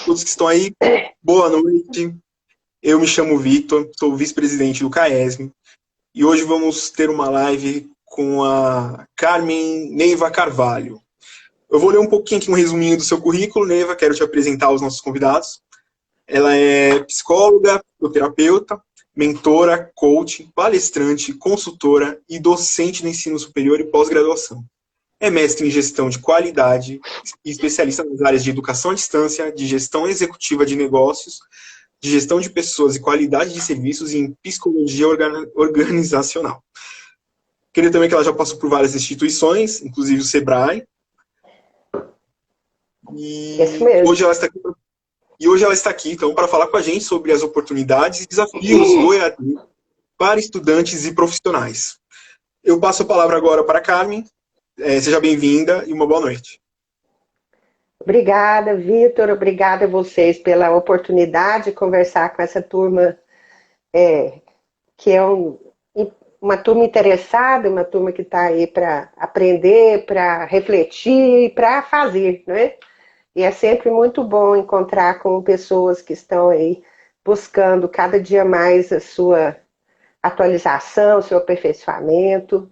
todos que estão aí. Boa noite. Eu me chamo Vitor, sou vice-presidente do CAESM e hoje vamos ter uma live com a Carmen Neiva Carvalho. Eu vou ler um pouquinho aqui um resuminho do seu currículo, Neiva, quero te apresentar aos nossos convidados. Ela é psicóloga, terapeuta, mentora, coach, palestrante, consultora e docente do ensino superior e pós-graduação. É mestre em gestão de qualidade e especialista nas áreas de educação à distância, de gestão executiva de negócios, de gestão de pessoas e qualidade de serviços e em psicologia organizacional. Queria também que ela já passou por várias instituições, inclusive o Sebrae. E hoje ela está aqui, então, para falar com a gente sobre as oportunidades e desafios do EAD para estudantes e profissionais. Eu passo a palavra agora para a Carmen. Seja bem-vinda e uma boa noite. Obrigada, Vitor. Obrigada a vocês pela oportunidade de conversar com essa turma, que é uma turma interessada, uma turma que está aí para aprender, para refletir e para fazer, não é? E é sempre muito bom encontrar com pessoas que estão aí buscando cada dia mais a sua atualização, o seu aperfeiçoamento.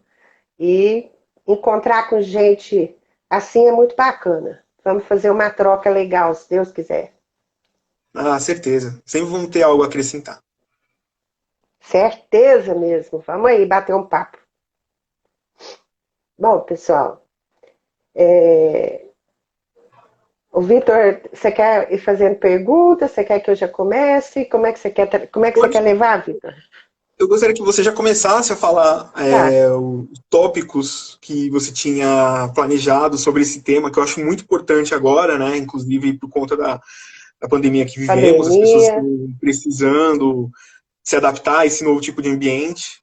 E encontrar com gente assim é muito bacana. Vamos fazer uma troca legal, se Deus quiser. Ah, certeza. Sempre vamos ter algo a acrescentar. Certeza mesmo. Vamos aí bater um papo. Bom, pessoal, o Vitor, você quer ir fazendo perguntas? Você quer que eu já comece? Como é que você quer levar, Vitor? Eu gostaria que você já começasse a falar os tópicos que você tinha planejado sobre esse tema, que eu acho muito importante agora, né? Inclusive por conta da pandemia que vivemos, as pessoas estão precisando se adaptar a esse novo tipo de ambiente.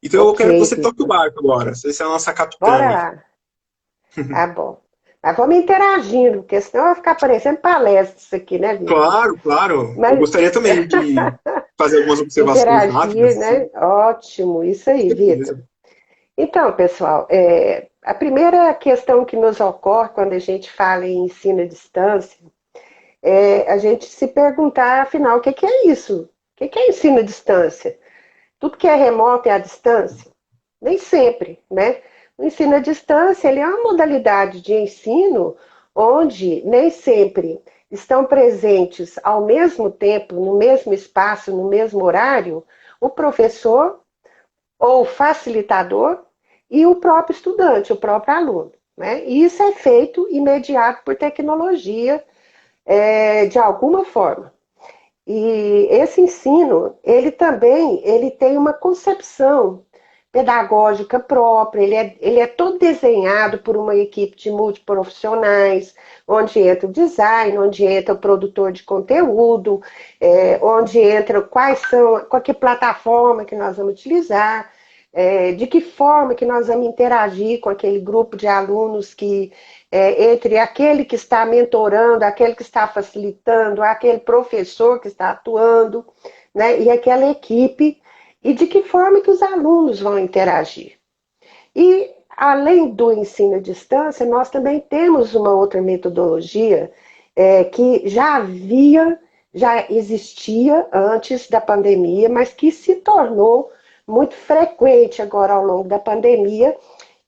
Então eu quero que você toque o barco agora. Você é a nossa capitã. Bora lá. Tá bom. Mas vamos interagindo, porque senão vai ficar parecendo palestra isso aqui, né, Vitor? Claro. Mas... eu gostaria também de fazer algumas observações rápidas. Né? Ótimo, isso aí, Vitor. Então, pessoal, a primeira questão que nos ocorre quando a gente fala em ensino à distância é a gente se perguntar, afinal, o que é isso? O que é ensino à distância? Tudo que é remoto é à distância? Nem sempre, né? O ensino à distância ele é uma modalidade de ensino onde nem sempre estão presentes ao mesmo tempo, no mesmo espaço, no mesmo horário, o professor ou o facilitador e o próprio estudante, o próprio aluno. Né? E isso é feito imediato por tecnologia, de alguma forma. E esse ensino, ele tem uma concepção pedagógica própria, ele é todo desenhado por uma equipe de multiprofissionais, onde entra o design, onde entra o produtor de conteúdo, onde entra qual que plataforma que nós vamos utilizar, de que forma que nós vamos interagir com aquele grupo de alunos que, entre aquele que está mentorando, aquele que está facilitando, aquele professor que está atuando, né, e aquela equipe, e de que forma que os alunos vão interagir. E, além do ensino à distância, nós também temos uma outra metodologia que já existia antes da pandemia, mas que se tornou muito frequente agora ao longo da pandemia,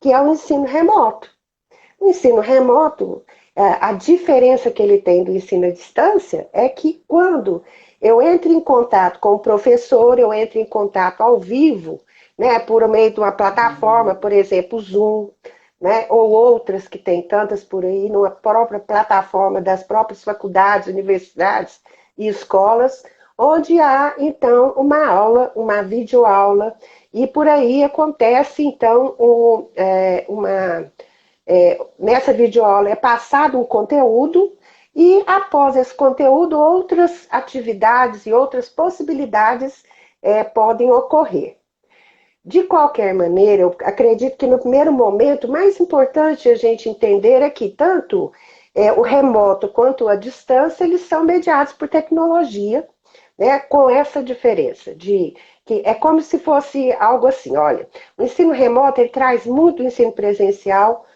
que é o ensino remoto. O ensino remoto, a diferença que ele tem do ensino à distância é que quando eu entro em contato com o professor, eu entro em contato ao vivo, né, por meio de uma plataforma, por exemplo, o Zoom, né, ou outras que tem tantas por aí, numa própria plataforma das próprias faculdades, universidades e escolas, onde há, então, uma aula, uma videoaula, e por aí acontece, então, nessa videoaula é passado um conteúdo, e após esse conteúdo, outras atividades e outras possibilidades podem ocorrer. De qualquer maneira, eu acredito que no primeiro momento, o mais importante a gente entender é que tanto o remoto quanto a distância, eles são mediados por tecnologia, né, com essa diferença de que é como se fosse algo assim, olha, o ensino remoto ele traz muito o ensino presencial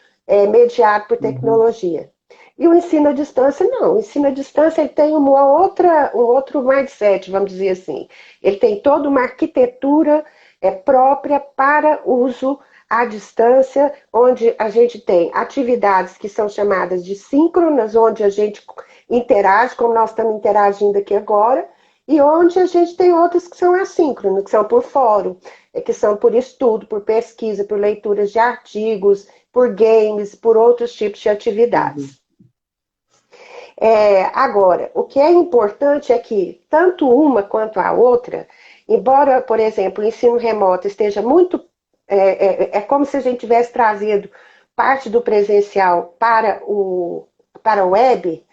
mediado por tecnologia. E o ensino à distância, não. O ensino à distância ele tem um outro mindset, vamos dizer assim. Ele tem toda uma arquitetura própria para uso à distância, onde a gente tem atividades que são chamadas de síncronas, onde a gente interage, como nós estamos interagindo aqui agora, e onde a gente tem outras que são assíncronas, que são por fórum, que são por estudo, por pesquisa, por leituras de artigos, por games, por outros tipos de atividades. Agora, o que é importante é que tanto uma quanto a outra, embora, por exemplo, o ensino remoto esteja muito... É como se a gente tivesse trazido parte do presencial para a web,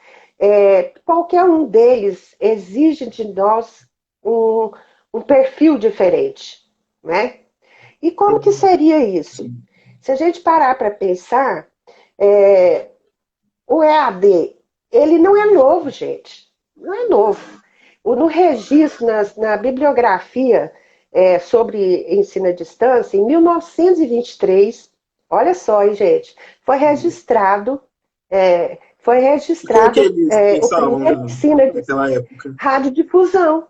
qualquer um deles exige de nós um perfil diferente, né? E como que seria isso? Se a gente parar para pensar, o EAD, ele não é novo, gente. Não é novo. No registro, na bibliografia sobre ensino à distância, em 1923, olha só, hein, gente, foi registrado Como que eles o pensavam primeiro ensino naquela época? radiodifusão.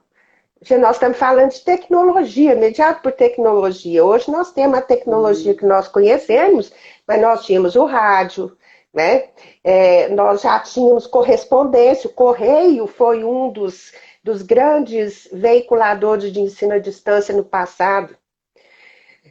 Nós estamos falando de tecnologia, mediado por tecnologia. Hoje nós temos a tecnologia que nós conhecemos, mas nós tínhamos o rádio, né? Nós já tínhamos correspondência, o correio foi um dos grandes veiculadores de ensino à distância no passado.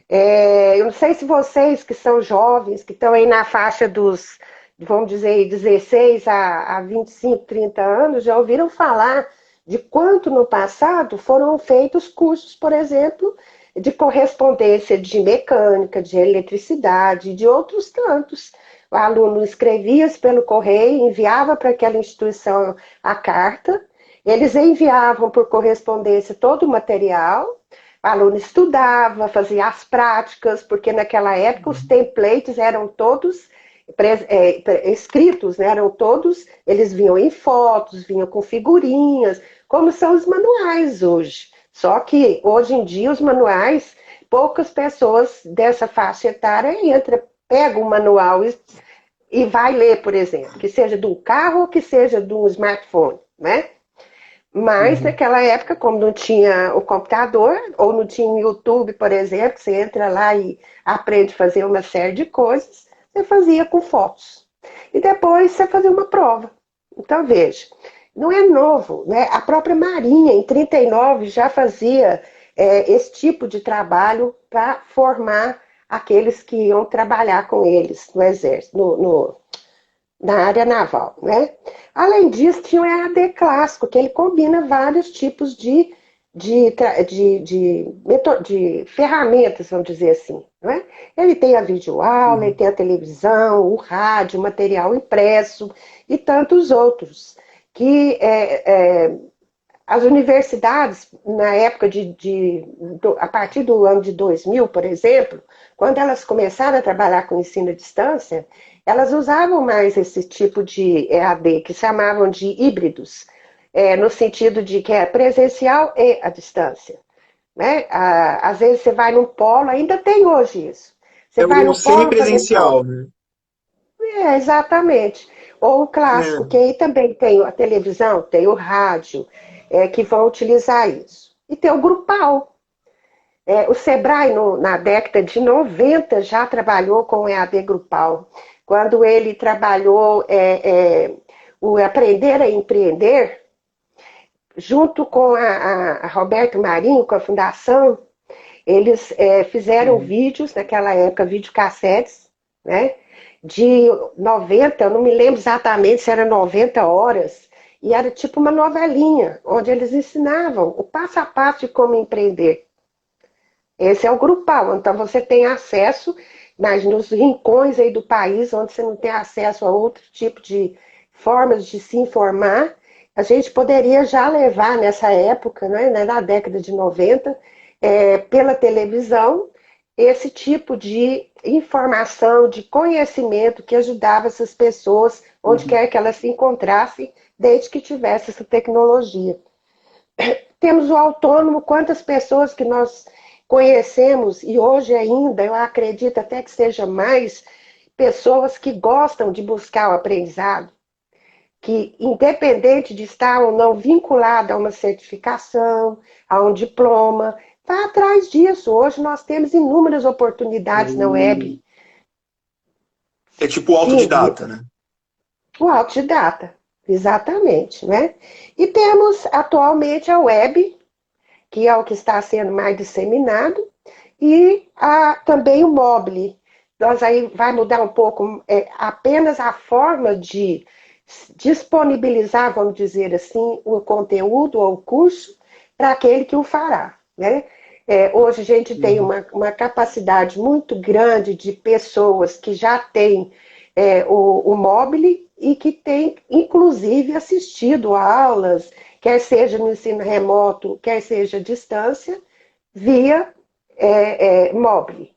Eu não sei se vocês que são jovens, que estão aí na faixa dos, vamos dizer, 16 a 25, 30 anos, já ouviram falar de quanto no passado foram feitos cursos, por exemplo, de correspondência de mecânica, de eletricidade, de outros tantos. O aluno escrevia-se pelo correio, enviava para aquela instituição a carta, eles enviavam por correspondência todo o material, o aluno estudava, fazia as práticas, porque naquela época os templates eram todos escritos, né? Eram todos, eles vinham em fotos, vinham com figurinhas, como são os manuais hoje. Só que hoje em dia os manuais, poucas pessoas dessa faixa etária pegam o manual e vai ler, por exemplo, que seja de um carro ou que seja de um smartphone, né? Mas naquela época, como não tinha o computador, ou não tinha o YouTube, por exemplo, que você entra lá e aprende a fazer uma série de coisas, você fazia com fotos. E depois você fazia uma prova. Então, veja, não é novo, né? A própria Marinha, em 1939, já fazia esse tipo de trabalho para formar aqueles que iam trabalhar com eles no exército, na área naval, né? Além disso, tinha o EAD clássico, que ele combina vários tipos de ferramentas, vamos dizer assim, né? Ele tem a videoaula, ele tem a televisão, o rádio, o material impresso e tantos outros, que as universidades, na época a partir do ano de 2000, por exemplo, quando elas começaram a trabalhar com ensino à distância, elas usavam mais esse tipo de EAD, que chamavam de híbridos, no sentido de que é presencial e à distância. Né? Às vezes você vai num polo, ainda tem hoje isso. Você vai o no polo fazer semipresencial, né? exatamente. Ou o clássico, que aí também tem a televisão, tem o rádio, que vão utilizar isso. E tem o grupal. O Sebrae, na década de 90, já trabalhou com o EAD grupal. Quando ele trabalhou o Aprender a Empreender, junto com a Roberto Marinho, com a Fundação, eles fizeram vídeos, naquela época, videocassetes, né? De 90, eu não me lembro exatamente se era 90 horas, e era tipo uma novelinha, onde eles ensinavam o passo a passo de como empreender. Esse é o grupal, então você tem acesso, mas nos rincões aí do país, onde você não tem acesso a outro tipo de formas de se informar, a gente poderia já levar nessa época, né, na década de 90, pela televisão, esse tipo de informação, de conhecimento que ajudava essas pessoas, onde quer que elas se encontrassem, desde que tivesse essa tecnologia. Temos o autônomo, quantas pessoas que nós conhecemos, e hoje ainda, eu acredito até que seja mais, pessoas que gostam de buscar o aprendizado, que, independente de estar ou não vinculado a uma certificação, a um diploma, vá atrás disso. Hoje nós temos inúmeras oportunidades na web. É tipo autodidata, né? O autodidata, exatamente, né? E temos atualmente a web, que é o que está sendo mais disseminado, e também o mobile. Nós aí vai mudar um pouco apenas a forma de disponibilizar, vamos dizer assim, o conteúdo ou o curso para aquele que o fará, né? Hoje a gente tem uma capacidade muito grande de pessoas que já têm o mobile e que têm, inclusive, assistido a aulas, quer seja no ensino remoto, quer seja à distância, via mobile.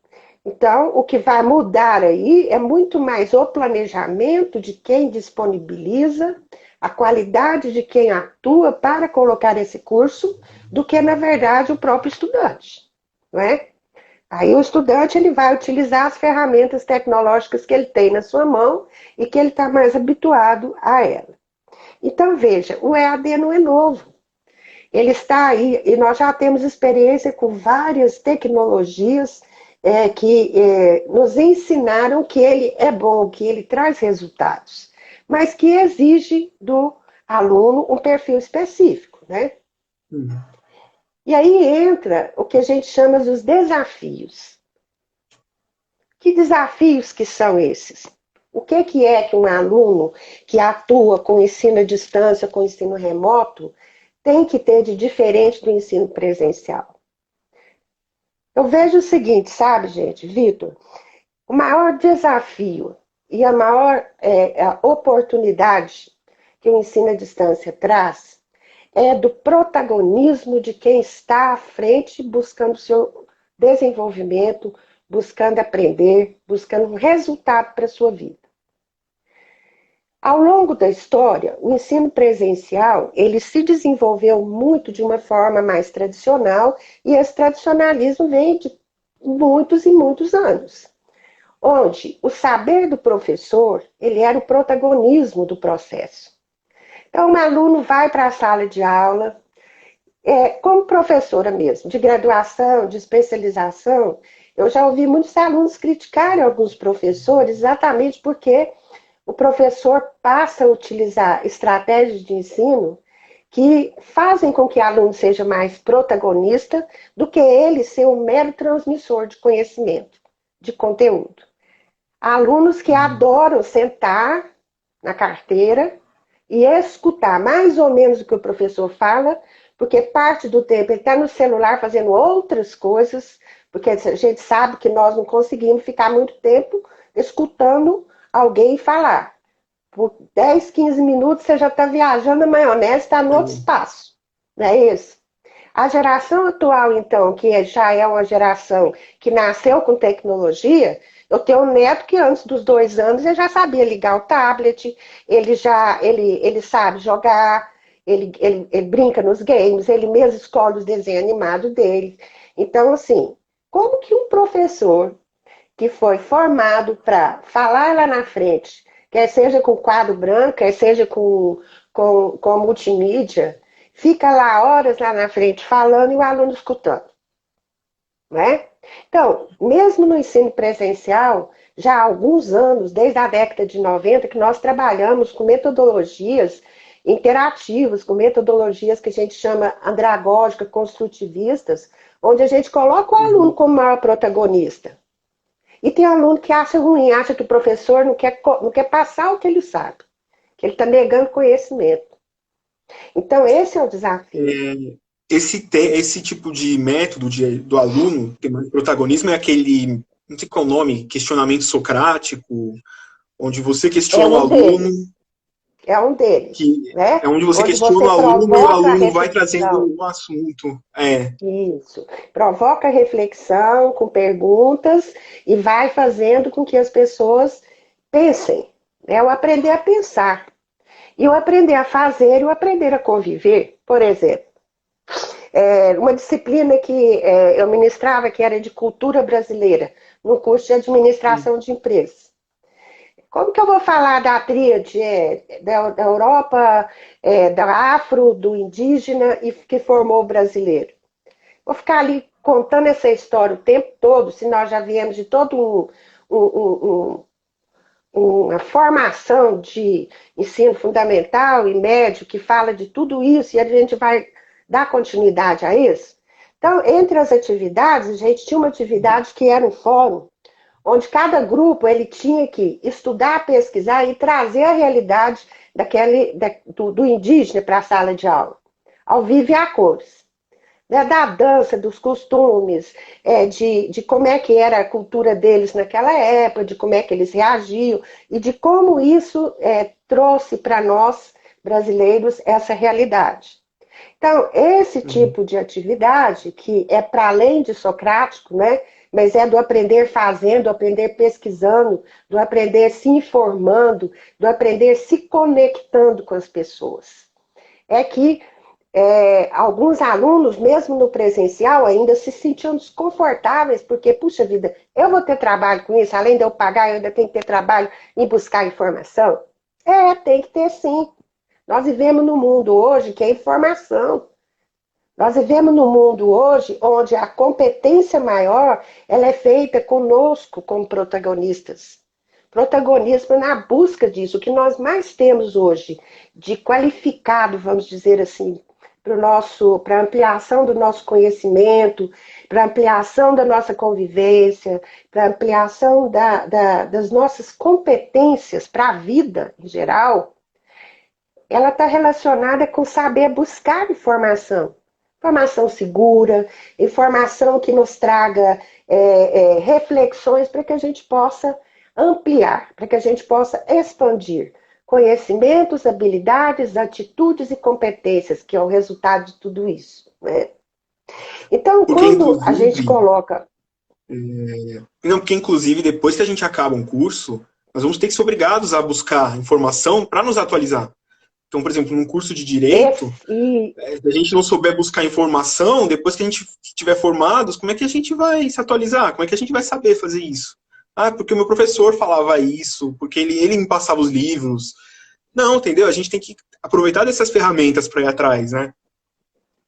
Então, o que vai mudar aí é muito mais o planejamento de quem disponibiliza, a qualidade de quem atua para colocar esse curso, do que, na verdade, o próprio estudante, não é? Aí o estudante ele vai utilizar as ferramentas tecnológicas que ele tem na sua mão e que ele está mais habituado a ela. Então, veja, o EAD não é novo. Ele está aí, e nós já temos experiência com várias tecnologias que nos ensinaram que ele é bom, que ele traz resultados, mas que exige do aluno um perfil específico, né? E aí entra o que a gente chama dos desafios. Que desafios que são esses? O que é que um aluno que atua com ensino à distância, com ensino remoto, tem que ter de diferente do ensino presencial? Eu vejo o seguinte, sabe, gente, Vitor? O maior desafio e a maior a oportunidade que o ensino à distância traz é do protagonismo de quem está à frente buscando seu desenvolvimento, buscando aprender, buscando um resultado para a sua vida. Ao longo da história, o ensino presencial ele se desenvolveu muito de uma forma mais tradicional e esse tradicionalismo vem de muitos e muitos anos, onde o saber do professor ele era o protagonismo do processo. Então, o aluno vai para a sala de aula, como professora mesmo, de graduação, de especialização, eu já ouvi muitos alunos criticarem alguns professores exatamente porque o professor passa a utilizar estratégias de ensino que fazem com que o aluno seja mais protagonista do que ele ser um mero transmissor de conhecimento, de conteúdo. Há alunos que adoram sentar na carteira e escutar mais ou menos o que o professor fala, porque parte do tempo ele está no celular fazendo outras coisas, porque a gente sabe que nós não conseguimos ficar muito tempo escutando alguém falar. Por 10, 15 minutos você já está viajando na maionese, está no outro espaço. Não é isso? A geração atual, então, que já é uma geração que nasceu com tecnologia, eu tenho um neto que antes dos 2 anos ele já sabia ligar o tablet, ele sabe jogar, ele brinca nos games, ele mesmo escolhe os desenhos animados dele. Então, assim, como que um professor que foi formado para falar lá na frente, quer seja com quadro branco, quer seja com multimídia, fica lá horas lá na frente falando e o aluno escutando, né? Então, mesmo no ensino presencial, já há alguns anos, desde a década de 90, que nós trabalhamos com metodologias interativas, com metodologias que a gente chama andragógicas, construtivistas, onde a gente coloca o aluno como maior protagonista. E tem aluno que acha ruim, acha que o professor não quer passar o que ele sabe, que ele está negando conhecimento. Então, esse é o desafio. Esse tipo de método do aluno ter mais protagonismo é aquele, não sei qual é o nome, questionamento socrático, onde você questiona o aluno. É um deles. Né? É onde você questiona o aluno e o aluno vai trazendo um assunto. Isso. Provoca reflexão com perguntas e vai fazendo com que as pessoas pensem. É o aprender a pensar. E o aprender a fazer e o aprender a conviver. Por exemplo, uma disciplina que eu ministrava, que era de cultura brasileira, no curso de administração de empresas. Como que eu vou falar da tríade da Europa, da Afro, do indígena e que formou o brasileiro? Vou ficar ali contando essa história o tempo todo, se nós já viemos de todo uma formação de ensino fundamental e médio que fala de tudo isso e a gente vai dar continuidade a isso. Então, entre as atividades, a gente tinha uma atividade que era um fórum, onde cada grupo ele tinha que estudar, pesquisar e trazer a realidade do indígena para a sala de aula, ao vivo e a cores. Né, da dança, dos costumes, de como é que era a cultura deles naquela época, de como é que eles reagiam e de como isso trouxe para nós, brasileiros, essa realidade. Então, esse tipo de atividade, que é para além de socrático, né, mas é do aprender fazendo, do aprender pesquisando, do aprender se informando, do aprender se conectando com as pessoas. É que alguns alunos, mesmo no presencial, ainda se sentiam desconfortáveis, porque, puxa vida, eu vou ter trabalho com isso, além de eu pagar, eu ainda tenho que ter trabalho em buscar informação? Tem que ter sim. Nós vivemos num mundo hoje que é informação. Nós vivemos num mundo hoje onde a competência maior ela é feita conosco como protagonistas. Protagonismo na busca disso. O que nós mais temos hoje de qualificado, vamos dizer assim, para ampliação do nosso conhecimento, para ampliação da nossa convivência, para ampliação das nossas competências para a vida em geral, ela está relacionada com saber buscar informação. Informação segura, informação que nos traga reflexões para que a gente possa ampliar, para que a gente possa expandir conhecimentos, habilidades, atitudes e competências, que é o resultado de tudo isso. Né? Então, Porque, quando a gente coloca... Não, porque, inclusive, depois que a gente acaba um curso, nós vamos ter que ser obrigados a buscar informação para nos atualizar. Então, por exemplo, num curso de Direito, se a gente não souber buscar informação, depois que a gente estiver formados, como é que a gente vai se atualizar? Como é que a gente vai saber fazer isso? Ah, porque o meu professor falava isso, porque ele me passava os livros. Não, entendeu? A gente tem que aproveitar dessas ferramentas para ir atrás, né?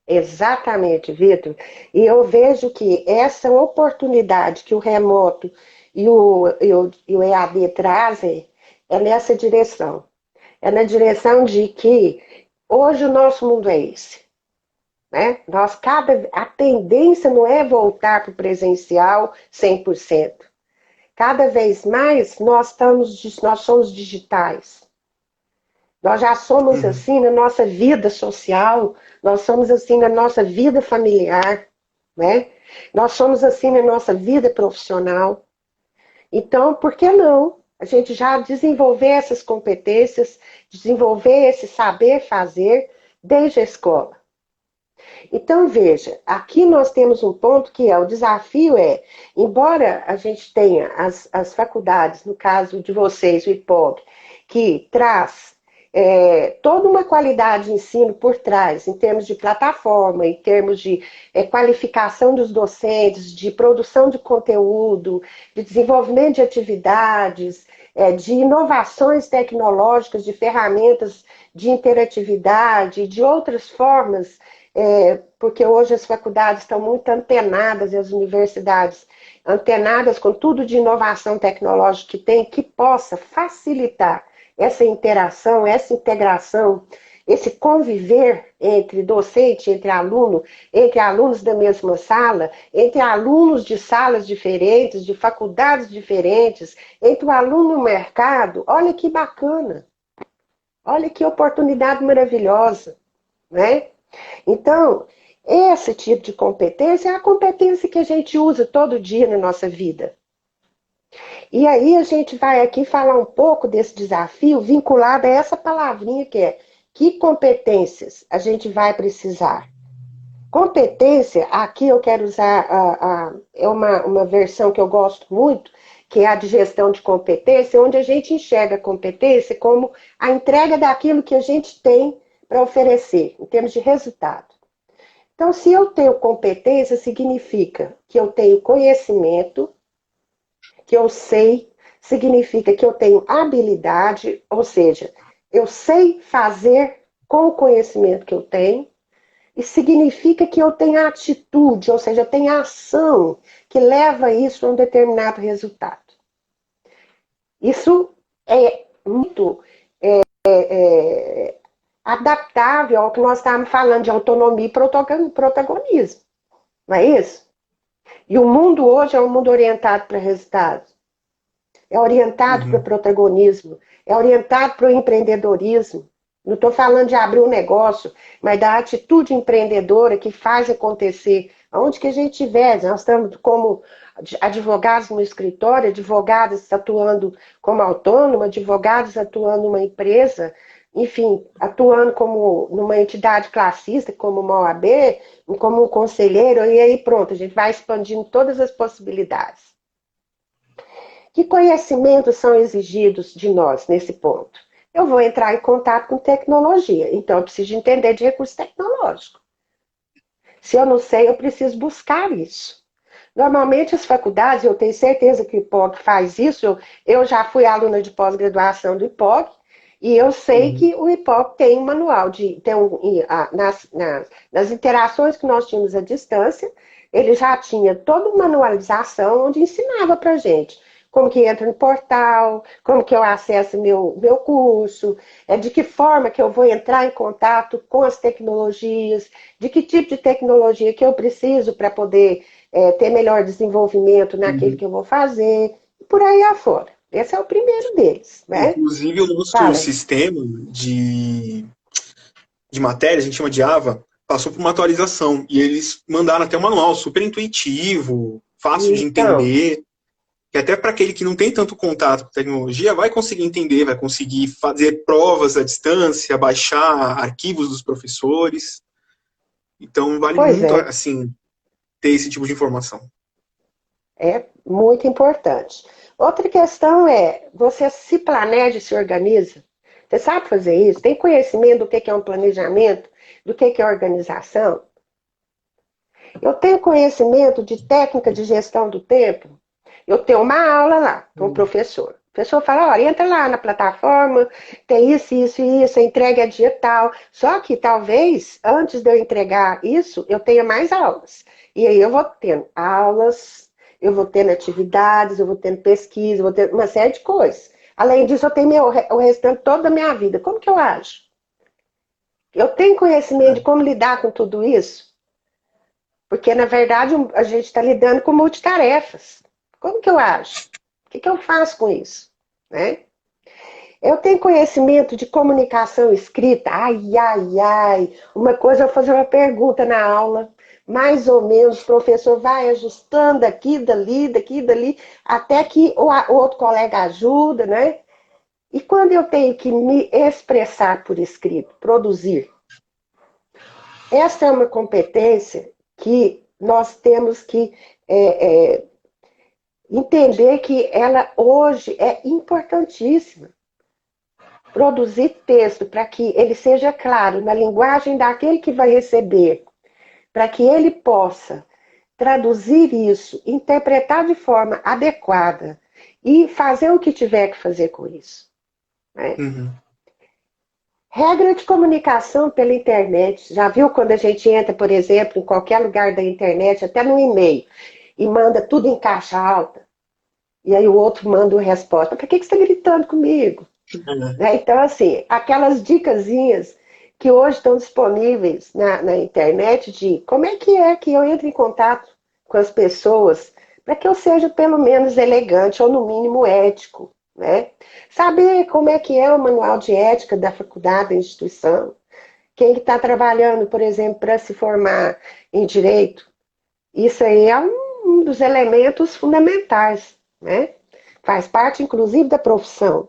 Exatamente, Vitor. E eu vejo que essa oportunidade que o remoto e o EAD trazem é nessa direção. É na direção de que hoje o nosso mundo é esse. Né? A tendência não é voltar para o presencial 100%. Cada vez mais nós somos digitais. Nós já somos assim na nossa vida social, nós somos assim na nossa vida familiar, né? Nós somos assim na nossa vida profissional. Então, por que não a gente já desenvolver essas competências, desenvolver esse saber fazer desde a escola? Então, veja, aqui nós temos um ponto que o desafio embora a gente tenha as faculdades, no caso de vocês, o IPOB, que traz toda uma qualidade de ensino por trás, em termos de plataforma, em termos de qualificação dos docentes, de produção de conteúdo, de desenvolvimento de atividades, de inovações tecnológicas, de ferramentas de interatividade, de outras formas, porque hoje as faculdades estão muito antenadas e as universidades antenadas com tudo de inovação tecnológica que tem, que possa facilitar essa interação, essa integração, esse conviver entre docente, entre aluno, entre alunos da mesma sala, entre alunos de salas diferentes, de faculdades diferentes, entre o aluno e o mercado. Olha que bacana. Olha que oportunidade maravilhosa, né? Então, esse tipo de competência é a competência que a gente usa todo dia na nossa vida. E aí a gente vai aqui falar um pouco desse desafio vinculado a essa palavrinha que competências a gente vai precisar. Competência, aqui eu quero usar, é uma versão que eu gosto muito, que é a de gestão de competência, onde a gente enxerga a competência como a entrega daquilo que a gente tem para oferecer, em termos de resultado. Então, se eu tenho competência, significa que eu tenho conhecimento, que eu sei significa que eu tenho habilidade, ou seja, eu sei fazer com o conhecimento que eu tenho, e significa que eu tenho atitude, ou seja, eu tenho ação que leva isso a um determinado resultado. Isso é muito adaptável ao que nós estávamos falando de autonomia e protagonismo. Não é isso? E o mundo hoje é um mundo orientado para resultados. É orientado para o protagonismo. É orientado para o empreendedorismo. Não estou falando de abrir um negócio, mas da atitude empreendedora que faz acontecer. Aonde que a gente estiver, nós estamos como advogados no escritório, advogados atuando como autônomo, advogados atuando numa empresa, enfim, atuando como numa entidade classista, como uma OAB, como um conselheiro, e aí pronto, a gente vai expandindo todas as possibilidades. Que conhecimentos são exigidos de nós nesse ponto? Eu vou entrar em contato com tecnologia, então eu preciso entender de recurso tecnológico. Se eu não sei, eu preciso buscar isso. Normalmente as faculdades, eu tenho certeza que o IPOG faz isso, eu já fui aluna de pós-graduação do IPOG, e eu sei que o IPOG tem um manual, nas interações que nós tínhamos à distância, ele já tinha toda uma manualização onde ensinava para a gente como que entra no portal, como que eu acesso meu curso, de que forma que eu vou entrar em contato com as tecnologias, de que tipo de tecnologia que eu preciso para poder ter melhor desenvolvimento naquilo que eu vou fazer, e por aí afora. Esse é o primeiro deles, né? Inclusive, o nosso sistema de matéria, a gente chama de AVA, passou por uma atualização. E eles mandaram até um manual super intuitivo, fácil de entender. Que até para aquele que não tem tanto contato com tecnologia, vai conseguir entender, vai conseguir fazer provas à distância, baixar arquivos dos professores. Então, vale muito, assim, ter esse tipo de informação. É muito importante. Outra questão é, você se planeja e se organiza? Você sabe fazer isso? Tem conhecimento do que é um planejamento? Do que é organização? Eu tenho conhecimento de técnica de gestão do tempo? Eu tenho uma aula lá com o professor. O professor fala, olha, entra lá na plataforma, tem isso, isso e isso, a entrega é dia tal. Só que talvez, antes de eu entregar isso, eu tenha mais aulas. E aí eu vou tendo aulas, eu vou tendo atividades, eu vou tendo pesquisa, eu vou tendo uma série de coisas. Além disso, eu tenho o restante toda da minha vida. Como que eu acho? Eu tenho conhecimento de como lidar com tudo isso? Porque, na verdade, a gente está lidando com multitarefas. Como que eu acho? O que eu faço com isso? Né? Eu tenho conhecimento de comunicação escrita? Ai, ai, ai. Uma coisa é eu fazer uma pergunta na aula, mais ou menos, o professor vai ajustando daqui, dali, até que o outro colega ajuda, né? E quando eu tenho que me expressar por escrito, produzir, essa é uma competência que nós temos que entender que ela hoje é importantíssima. Produzir texto para que ele seja claro na linguagem daquele que vai receber, para que ele possa traduzir isso, interpretar de forma adequada e fazer o que tiver que fazer com isso. Né? Regra de comunicação pela internet. Já viu quando a gente entra, por exemplo, em qualquer lugar da internet, até no e-mail, e manda tudo em caixa alta? E aí o outro manda uma resposta. Para que você está gritando comigo? Né? Então, assim, aquelas dicasinhas que hoje estão disponíveis na internet de como é que eu entro em contato com as pessoas para que eu seja pelo menos elegante ou no mínimo ético. Né? Saber como é que é o manual de ética da faculdade, da instituição. Quem está trabalhando, por exemplo, para se formar em direito. Isso aí é um dos elementos fundamentais. Né? Faz parte, inclusive, da profissão.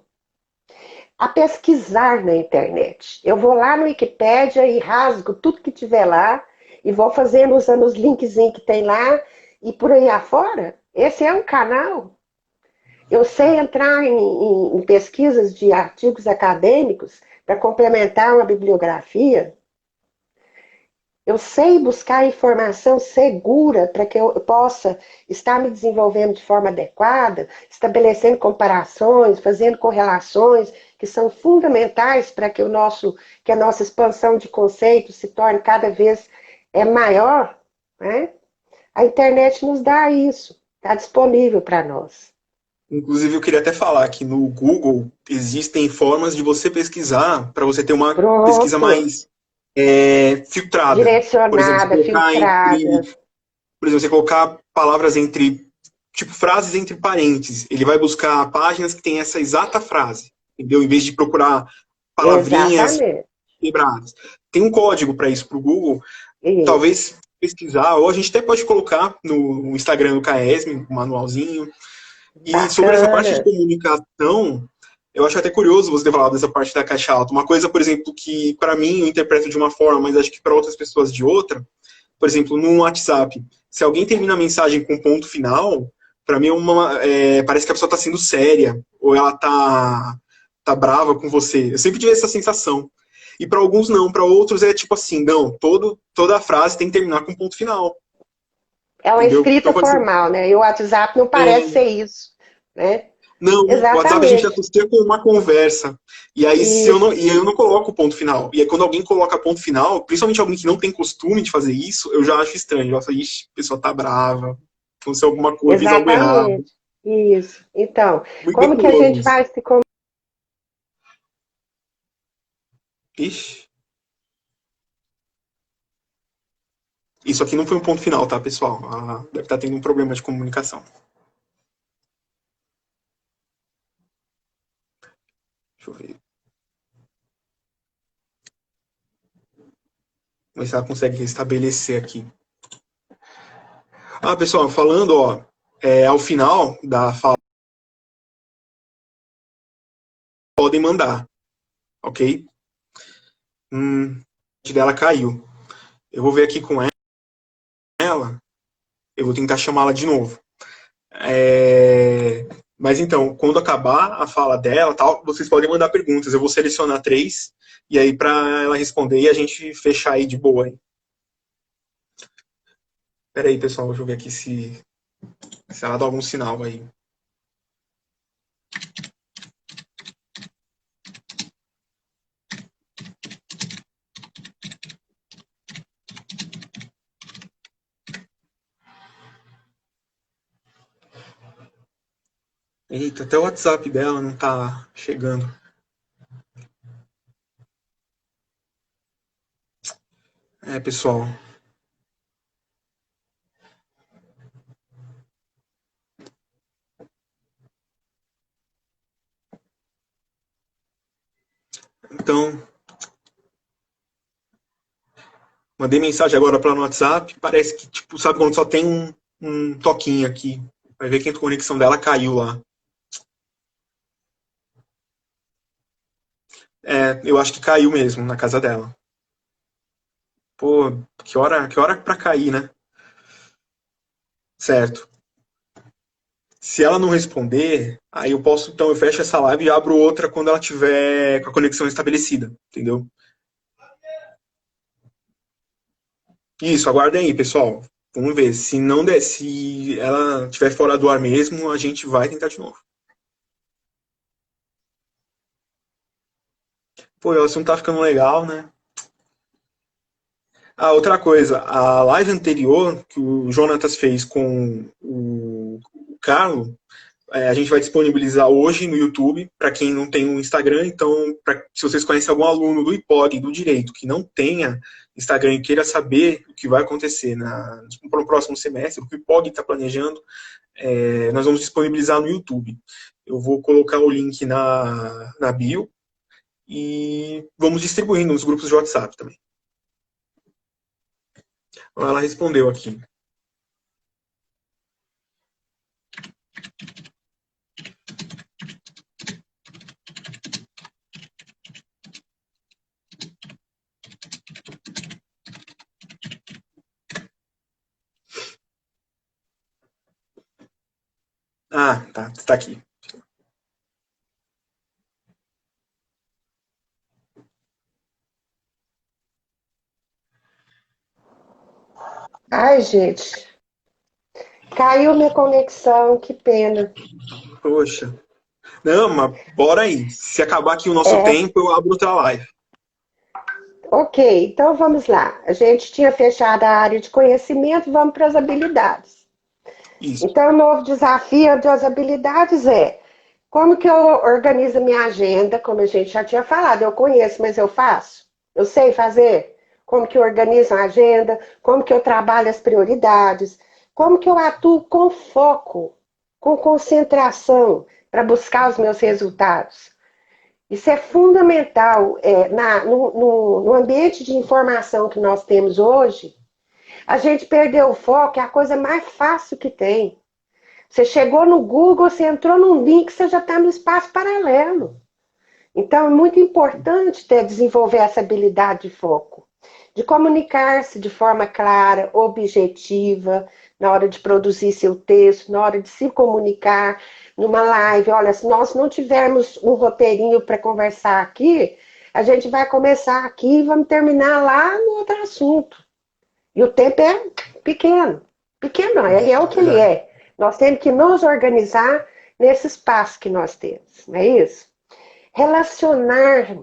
A pesquisar na internet. Eu vou lá no Wikipédia e rasgo tudo que tiver lá e vou fazendo, usando os linkzinhos que tem lá e por aí afora. Esse é um canal. Eu sei entrar em pesquisas de artigos acadêmicos para complementar uma bibliografia. Eu sei buscar informação segura para que eu possa estar me desenvolvendo de forma adequada, estabelecendo comparações, fazendo correlações que são fundamentais para que a nossa expansão de conceitos se torne cada vez maior, né? A internet nos dá isso, está disponível para nós. Inclusive, eu queria até falar que no Google existem formas de você pesquisar para você ter uma pesquisa Pronto, mais filtrada. Por exemplo, direcionada, filtrada. por exemplo, você colocar palavras entre, tipo, frases entre parênteses. Ele vai buscar páginas que têm essa exata frase, entendeu? Em vez de procurar palavrinhas Exatamente. quebradas. Tem um código para isso para o Google. Isso. Talvez pesquisar, ou a gente até pode colocar no Instagram do CAESM, um manualzinho. E sobre essa parte de Bacana. comunicação, eu acho até curioso você ter falado dessa parte da caixa alta. Uma coisa, por exemplo, que para mim eu interpreto de uma forma, mas acho que para outras pessoas de outra, por exemplo, no WhatsApp, se alguém termina a mensagem com ponto final, para mim parece que a pessoa está sendo séria, ou ela tá brava com você. Eu sempre tive essa sensação. E para alguns não, para outros é tipo assim, não, toda a frase tem que terminar com ponto final, É uma entendeu? escrita Então pode ser. formal, né? E o WhatsApp não parece ser isso, né? Não, o WhatsApp a gente Exatamente. associa com uma conversa. E aí, se eu não, Isso. e aí eu não coloco o ponto final. E aí, quando alguém coloca ponto final, principalmente alguém que não tem costume de fazer isso, eu já acho estranho. Eu falo, ixi, a pessoa tá brava, aconteceu alguma coisa, fiz algo errado. Exatamente. Isso. Então, Muito bem como que a curioso gente isso. faz se Ixi, isso aqui não foi um ponto final, tá, pessoal? Ah, deve estar tendo um problema de comunicação. Deixa eu ver. Vamos ver se ela consegue restabelecer aqui. Ah, pessoal, falando, ó, ao final da fala, podem mandar, ok? A dela caiu. Eu vou ver aqui com ela. Eu vou tentar chamá-la de novo. Mas então, quando acabar a fala dela, tal, vocês podem mandar perguntas. Eu vou selecionar três e aí para ela responder e a gente fechar aí de boa. Hein? Pera aí, pessoal, deixa eu ver aqui se ela dá algum sinal aí. Eita, até o WhatsApp dela não tá chegando. Pessoal. Então, mandei mensagem agora para no WhatsApp. Parece que, tipo, sabe quando só tem um toquinho aqui. Vai ver que a conexão dela caiu lá. Eu acho que caiu mesmo na casa dela. Pô, que hora pra cair, né? Certo. Se ela não responder, aí eu posso, então eu fecho essa live e abro outra quando ela tiver com a conexão estabelecida, entendeu? Isso, aguardem aí, pessoal. Vamos ver. Se não der, se ela estiver fora do ar mesmo, a gente vai tentar de novo. Pô, o assunto tá ficando legal, né? Ah, outra coisa, a live anterior que o Jonatas fez com o Carlos, a gente vai disponibilizar hoje no YouTube, para quem não tem um Instagram. Então, se vocês conhecem algum aluno do IPOG, do Direito, que não tenha Instagram e queira saber o que vai acontecer no próximo semestre, o que o IPOG está planejando, nós vamos disponibilizar no YouTube. Eu vou colocar o link na bio e vamos distribuindo nos grupos de WhatsApp também. Então, ela respondeu aqui. Ah, tá, está aqui. Ai, gente, caiu minha conexão, que pena. Poxa. Não, mas bora aí. Se acabar aqui o nosso É, tempo, eu abro outra live. ok, então vamos lá. A gente tinha fechado a área de conhecimento, vamos para as habilidades. Isso. Então, o novo desafio das habilidades é como que eu organizo a minha agenda, como a gente já tinha falado, eu conheço, mas eu faço? Eu sei fazer? Como que eu organizo a agenda? Como que eu trabalho as prioridades? Como que eu atuo com foco, com concentração para buscar os meus resultados? Isso é fundamental. No ambiente de informação que nós temos hoje, a gente perdeu o foco, é a coisa mais fácil que tem. Você chegou no Google, você entrou num link, você já está no espaço paralelo. Então, é muito importante desenvolver essa habilidade de foco, de comunicar-se de forma clara, objetiva, na hora de produzir seu texto, na hora de se comunicar numa live. Olha, se nós não tivermos um roteirinho para conversar aqui, a gente vai começar aqui e vamos terminar lá no outro assunto. E o tempo é pequeno. Pequeno não, ele é o que ele Verdade. é. Nós temos que nos organizar nesse espaço que nós temos, não é isso? Relacionar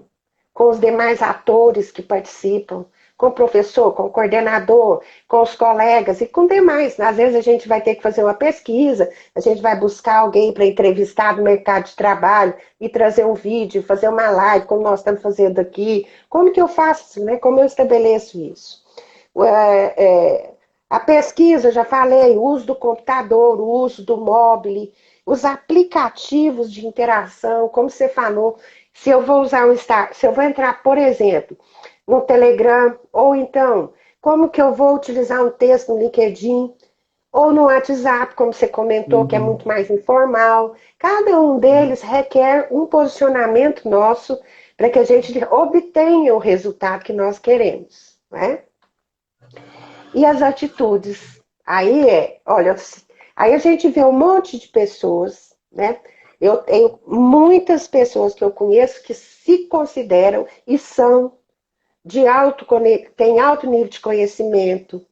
com os demais atores que participam, com o professor, com o coordenador, com os colegas e com demais. Às vezes a gente vai ter que fazer uma pesquisa, a gente vai buscar alguém para entrevistar no mercado de trabalho e trazer um vídeo, fazer uma live, como nós estamos fazendo aqui. Como que eu faço, né? Como eu estabeleço isso? É, a pesquisa, já falei, o uso do computador, o uso do mobile, os aplicativos de interação, como você falou, se eu vou usar se eu vou entrar, por exemplo, no Telegram, ou então, como que eu vou utilizar um texto no LinkedIn, ou no WhatsApp, como você comentou, que é Uhum. muito mais informal. Cada um deles requer um posicionamento nosso para que a gente obtenha o resultado que nós queremos, né? E as atitudes? Olha, aí a gente vê um monte de pessoas, né? Eu tenho muitas pessoas que eu conheço que se consideram e são têm alto nível de conhecimento,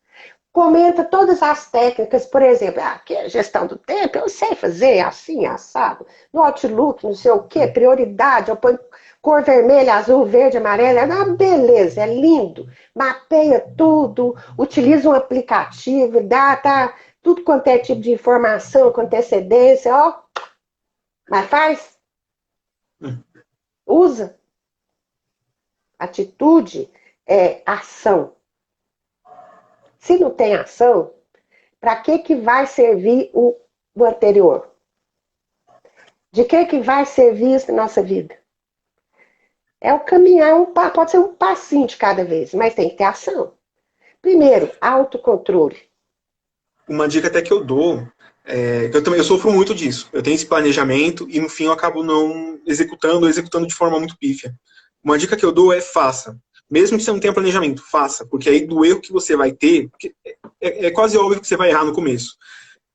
comenta todas as técnicas, por exemplo, que é gestão do tempo, eu sei fazer assim, assado, no Outlook, não sei o quê, prioridade, eu ponho cor vermelha, azul, verde, amarela, é uma beleza, é lindo, mapeia tudo, utiliza um aplicativo, dá tudo quanto é tipo de informação com antecedência, ó, mas faz, usa, atitude é ação. Se não tem ação, para que vai servir o anterior? De que vai servir isso na nossa vida? É o caminhar, pode ser um passinho de cada vez, mas tem que ter ação. Primeiro, autocontrole. Uma dica até que eu dou, que eu sofro muito disso. Eu tenho esse planejamento e no fim eu acabo não executando ou executando de forma muito pífia. Uma dica que eu dou é faça. Mesmo que você não tenha planejamento, faça. Porque aí do erro que você vai ter, é quase óbvio que você vai errar no começo.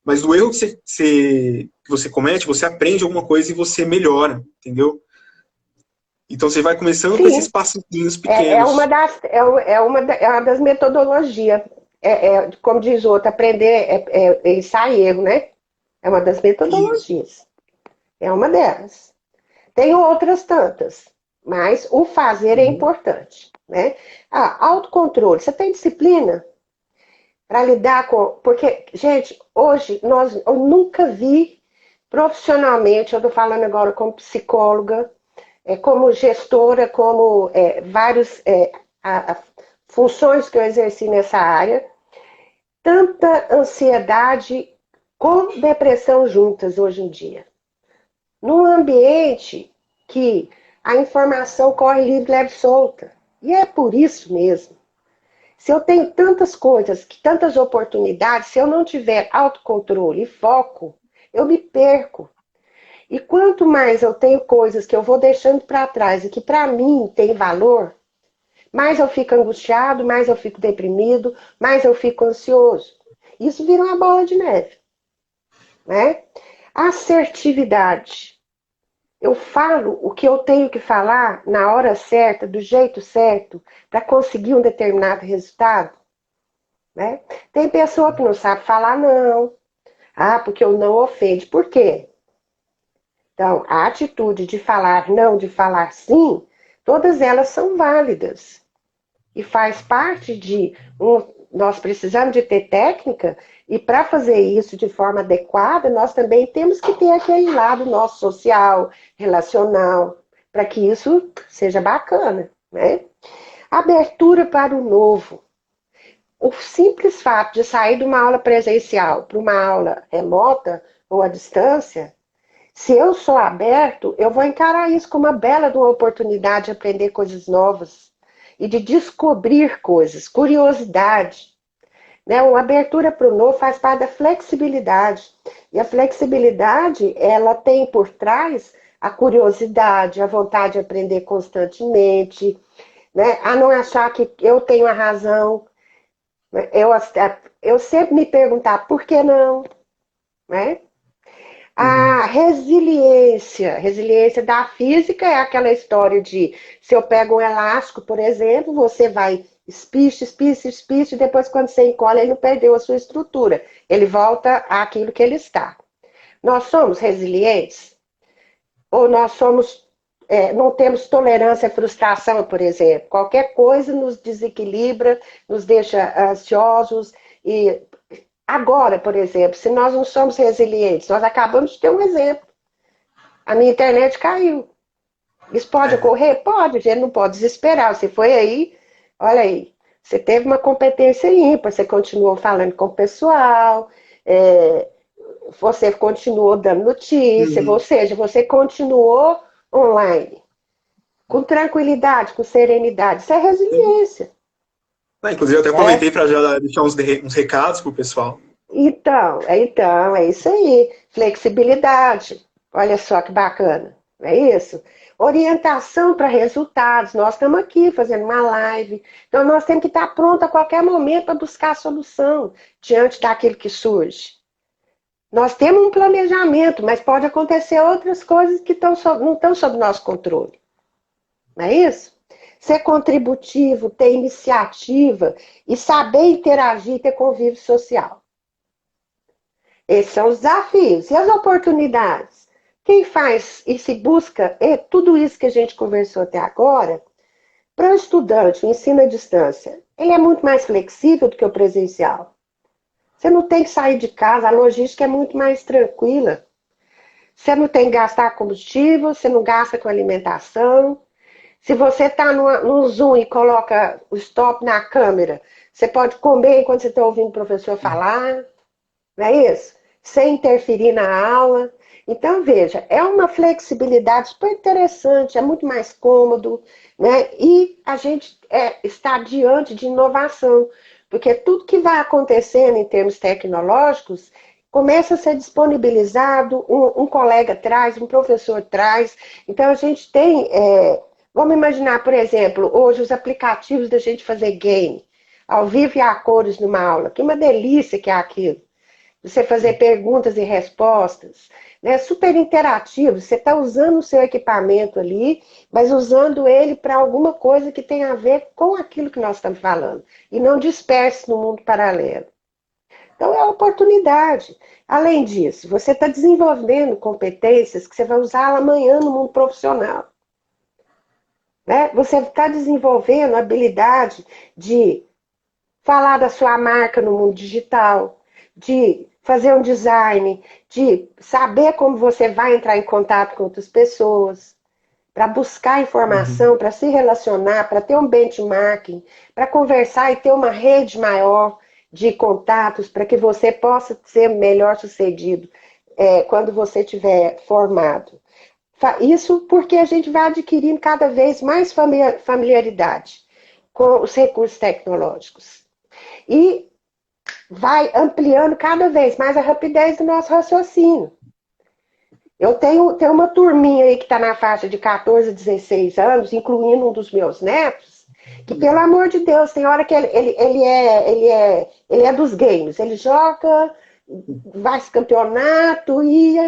Mas do erro que você comete, você aprende alguma coisa e você melhora, entendeu? Então você vai começando com esses Sim, passinhos é uma pequenos. é uma das metodologias. Como diz o outro, aprender é ensaio e erro, né? É uma das Isso. metodologias. É uma delas. Tem outras tantas, mas o fazer é Uhum. importante, né? Autocontrole. Você tem disciplina para lidar com. Porque, gente, hoje eu nunca vi profissionalmente, eu estou falando agora como psicóloga, como gestora, como várias funções que eu exerci nessa área, tanta ansiedade com depressão juntas hoje em dia. Num ambiente que a informação corre livre, leve e solta. E é por isso mesmo. Se eu tenho tantas coisas, tantas oportunidades, se eu não tiver autocontrole e foco, eu me perco. E quanto mais eu tenho coisas que eu vou deixando para trás e que para mim tem valor, mais eu fico angustiado, mais eu fico deprimido, mais eu fico ansioso. Isso vira uma bola de neve, né? Assertividade. Eu falo o que eu tenho que falar na hora certa, do jeito certo, para conseguir um determinado resultado. né? Tem pessoa que não sabe falar não. Ah, porque eu não ofende. Por quê? Então, a atitude de falar não, de falar sim, todas elas são válidas. E faz parte de nós precisamos de ter técnica, e para fazer isso de forma adequada, nós também temos que ter aquele lado nosso social, relacional, para que isso seja bacana, né? Abertura para o novo. O simples fato de sair de uma aula presencial para uma aula remota ou à distância, se eu sou aberto, eu vou encarar isso como uma bela de uma oportunidade de aprender coisas novas e de descobrir coisas, curiosidade. Né? Uma abertura para o novo faz parte da flexibilidade. E a flexibilidade, ela tem por trás a curiosidade, a vontade de aprender constantemente, né? A não achar que eu tenho a razão. Eu sempre me perguntar por que não, né? A resiliência da física é aquela história de se eu pego um elástico, por exemplo, você vai espiche, espiche, espiche, e depois quando você encolhe, ele não perdeu a sua estrutura, ele volta àquilo que ele está. Nós somos resilientes? Ou nós somos, não temos tolerância à frustração, por exemplo? Qualquer coisa nos desequilibra, nos deixa ansiosos e agora, por exemplo, se nós não somos resilientes, nós acabamos de ter um exemplo. A minha internet caiu. Isso pode ocorrer? Pode, a gente não pode desesperar. Você foi aí, olha aí, você teve uma competência ímpar, você continuou falando com o pessoal, você continuou dando notícia, ou seja, você continuou online, com tranquilidade, com serenidade. Isso é resiliência. Inclusive, eu até aproveitei para já deixar uns recados pro pessoal. Então, é isso aí. Flexibilidade. Olha só que bacana. Não é isso? Orientação para resultados. Nós estamos aqui fazendo uma live. Então, nós temos que estar pronto a qualquer momento para buscar a solução diante daquilo que surge. Nós temos um planejamento, mas pode acontecer outras coisas que não estão sob nosso controle. Não é isso? Ser contributivo, ter iniciativa e saber interagir, ter convívio social. Esses são os desafios. E as oportunidades? Quem faz e se busca tudo isso que a gente conversou até agora, para o estudante, o ensino à distância, ele é muito mais flexível do que o presencial. Você não tem que sair de casa, a logística é muito mais tranquila. Você não tem que gastar combustível, você não gasta com alimentação. Se você está no Zoom e coloca o stop na câmera, você pode comer enquanto você está ouvindo o professor falar, não é isso? Sem interferir na aula. Então, veja, é uma flexibilidade super interessante, é muito mais cômodo, né? E a gente está diante de inovação, porque tudo que vai acontecendo em termos tecnológicos começa a ser disponibilizado, um colega traz, um professor traz. Então, a gente tem, vamos imaginar, por exemplo, hoje os aplicativos da gente fazer game, ao vivo e a cores numa aula, que uma delícia que é aquilo. Você fazer perguntas e respostas, né? Super interativo. Você está usando o seu equipamento ali, mas usando ele para alguma coisa que tem a ver com aquilo que nós estamos falando. E não disperse no mundo paralelo. Então, é oportunidade. Além disso, você está desenvolvendo competências que você vai usar amanhã no mundo profissional. Né? Você está desenvolvendo a habilidade de falar da sua marca no mundo digital, de fazer um design, de saber como você vai entrar em contato com outras pessoas, para buscar informação, para se relacionar, para ter um benchmarking, para conversar e ter uma rede maior de contatos, para que você possa ser melhor sucedido quando você estiver formado. Isso porque a gente vai adquirindo cada vez mais familiaridade com os recursos tecnológicos. E vai ampliando cada vez mais a rapidez do nosso raciocínio. Eu tenho uma turminha aí que está na faixa de 14 a 16 anos, incluindo um dos meus netos, que, pelo amor de Deus, tem hora que ele é dos games. Ele joga, vai se campeonato e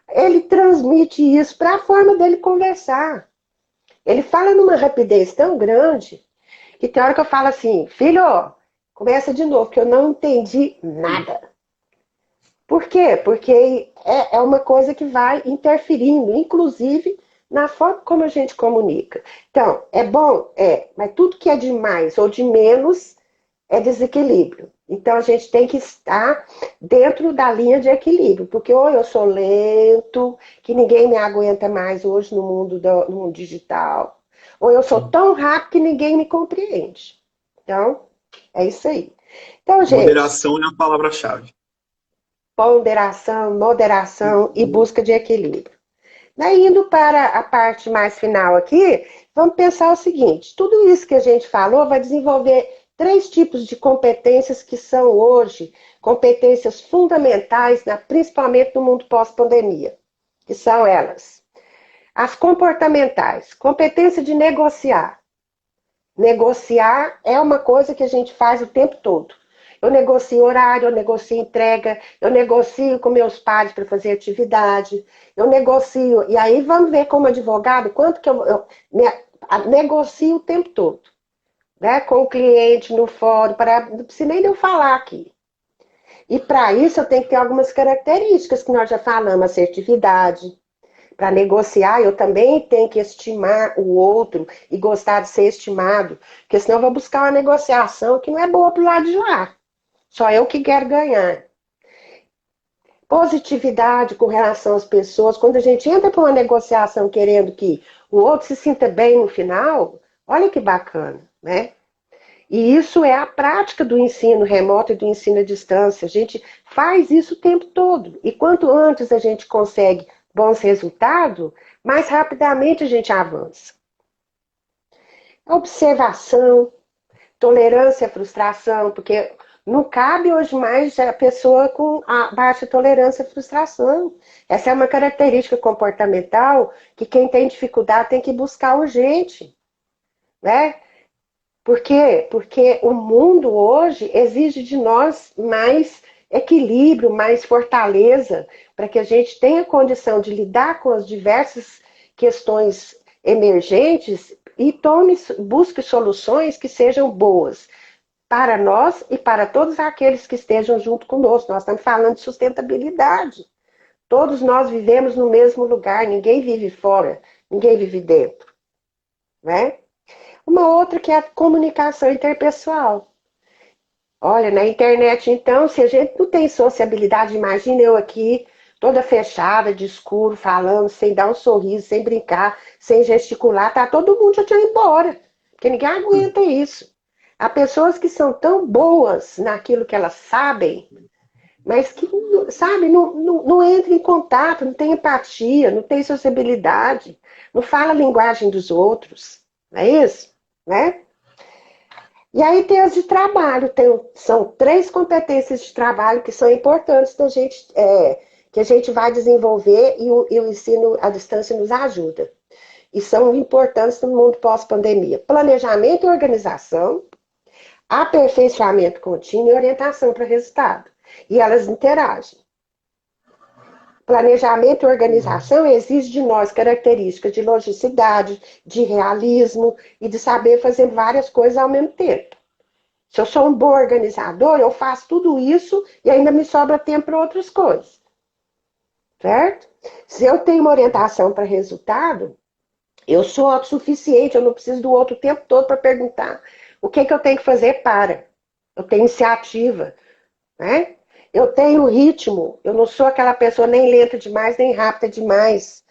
ele transmite isso para a forma dele conversar. Ele fala numa rapidez tão grande que tem hora que eu falo assim, filho, Começa de novo, que eu não entendi nada. Por quê? Porque é uma coisa que vai interferindo, inclusive na forma como a gente comunica. Então, é bom? É, mas tudo que é de mais ou de menos é desequilíbrio. Então, a gente tem que estar dentro da linha de equilíbrio, porque ou eu sou lento, que ninguém me aguenta mais hoje no mundo digital, ou eu sou tão rápido que ninguém me compreende. Então, é isso aí. Então, gente, Moderação é a palavra-chave. ponderação, moderação e busca de equilíbrio. Daí, indo para a parte mais final aqui, vamos pensar o seguinte: tudo isso que a gente falou vai desenvolver três tipos de competências que são hoje competências fundamentais, principalmente no mundo pós-pandemia, que são elas. As comportamentais, competência de negociar. Negociar é uma coisa que a gente faz o tempo todo. Eu negocio horário, eu negocio entrega, eu negocio com meus pares para fazer atividade, eu negocio, e aí vamos ver como advogado quanto que eu negocio o tempo todo, né? Com o cliente no fórum, não precisa nem eu falar aqui. E para isso eu tenho que ter algumas características que nós já falamos, assertividade. Para negociar, eu também tenho que estimar o outro e gostar de ser estimado, porque senão eu vou buscar uma negociação que não é boa para o lado de lá. Só eu que quero ganhar. Positividade com relação às pessoas. Quando a gente entra para uma negociação querendo que o outro se sinta bem no final, olha que bacana, né? E isso é a prática do ensino remoto e do ensino à distância. A gente faz isso o tempo todo. E quanto antes a gente consegue bons resultados, mais rapidamente a gente avança. Observação, tolerância à frustração, porque não cabe hoje mais a pessoa com a baixa tolerância à frustração. Essa é uma característica comportamental que quem tem dificuldade tem que buscar urgente, né? Por quê? Porque o mundo hoje exige de nós mais equilíbrio, mais fortaleza, para que a gente tenha condição de lidar com as diversas questões emergentes e busque soluções que sejam boas para nós e para todos aqueles que estejam junto conosco. Nós estamos falando de sustentabilidade. Todos nós vivemos no mesmo lugar, ninguém vive fora, ninguém vive dentro, né? Uma outra que é a comunicação interpessoal. Olha, na internet, então, se a gente não tem sociabilidade, imagina eu aqui, toda fechada, de escuro, falando, sem dar um sorriso, sem brincar, sem gesticular, tá todo mundo já tinha ido embora, porque ninguém aguenta isso. Há pessoas que são tão boas naquilo que elas sabem, mas que, sabe, não entra em contato, não tem empatia, não tem sociabilidade, não fala a linguagem dos outros, não é isso? Né? E aí tem as de trabalho, são três competências de trabalho que são importantes da gente, que a gente vai desenvolver e o ensino à distância nos ajuda. E são importantes no mundo pós-pandemia. Planejamento e organização, aperfeiçoamento contínuo e orientação para resultado. E elas interagem. Planejamento e organização exige de nós características de logicidade, de realismo e de saber fazer várias coisas ao mesmo tempo. Se eu sou um bom organizador, eu faço tudo isso e ainda me sobra tempo para outras coisas. Certo? Se eu tenho uma orientação para resultado, eu sou autossuficiente, eu não preciso do outro o tempo todo para perguntar o que eu tenho que fazer para. Eu tenho iniciativa, né? Eu tenho ritmo, eu não sou aquela pessoa nem lenta demais, nem rápida demais.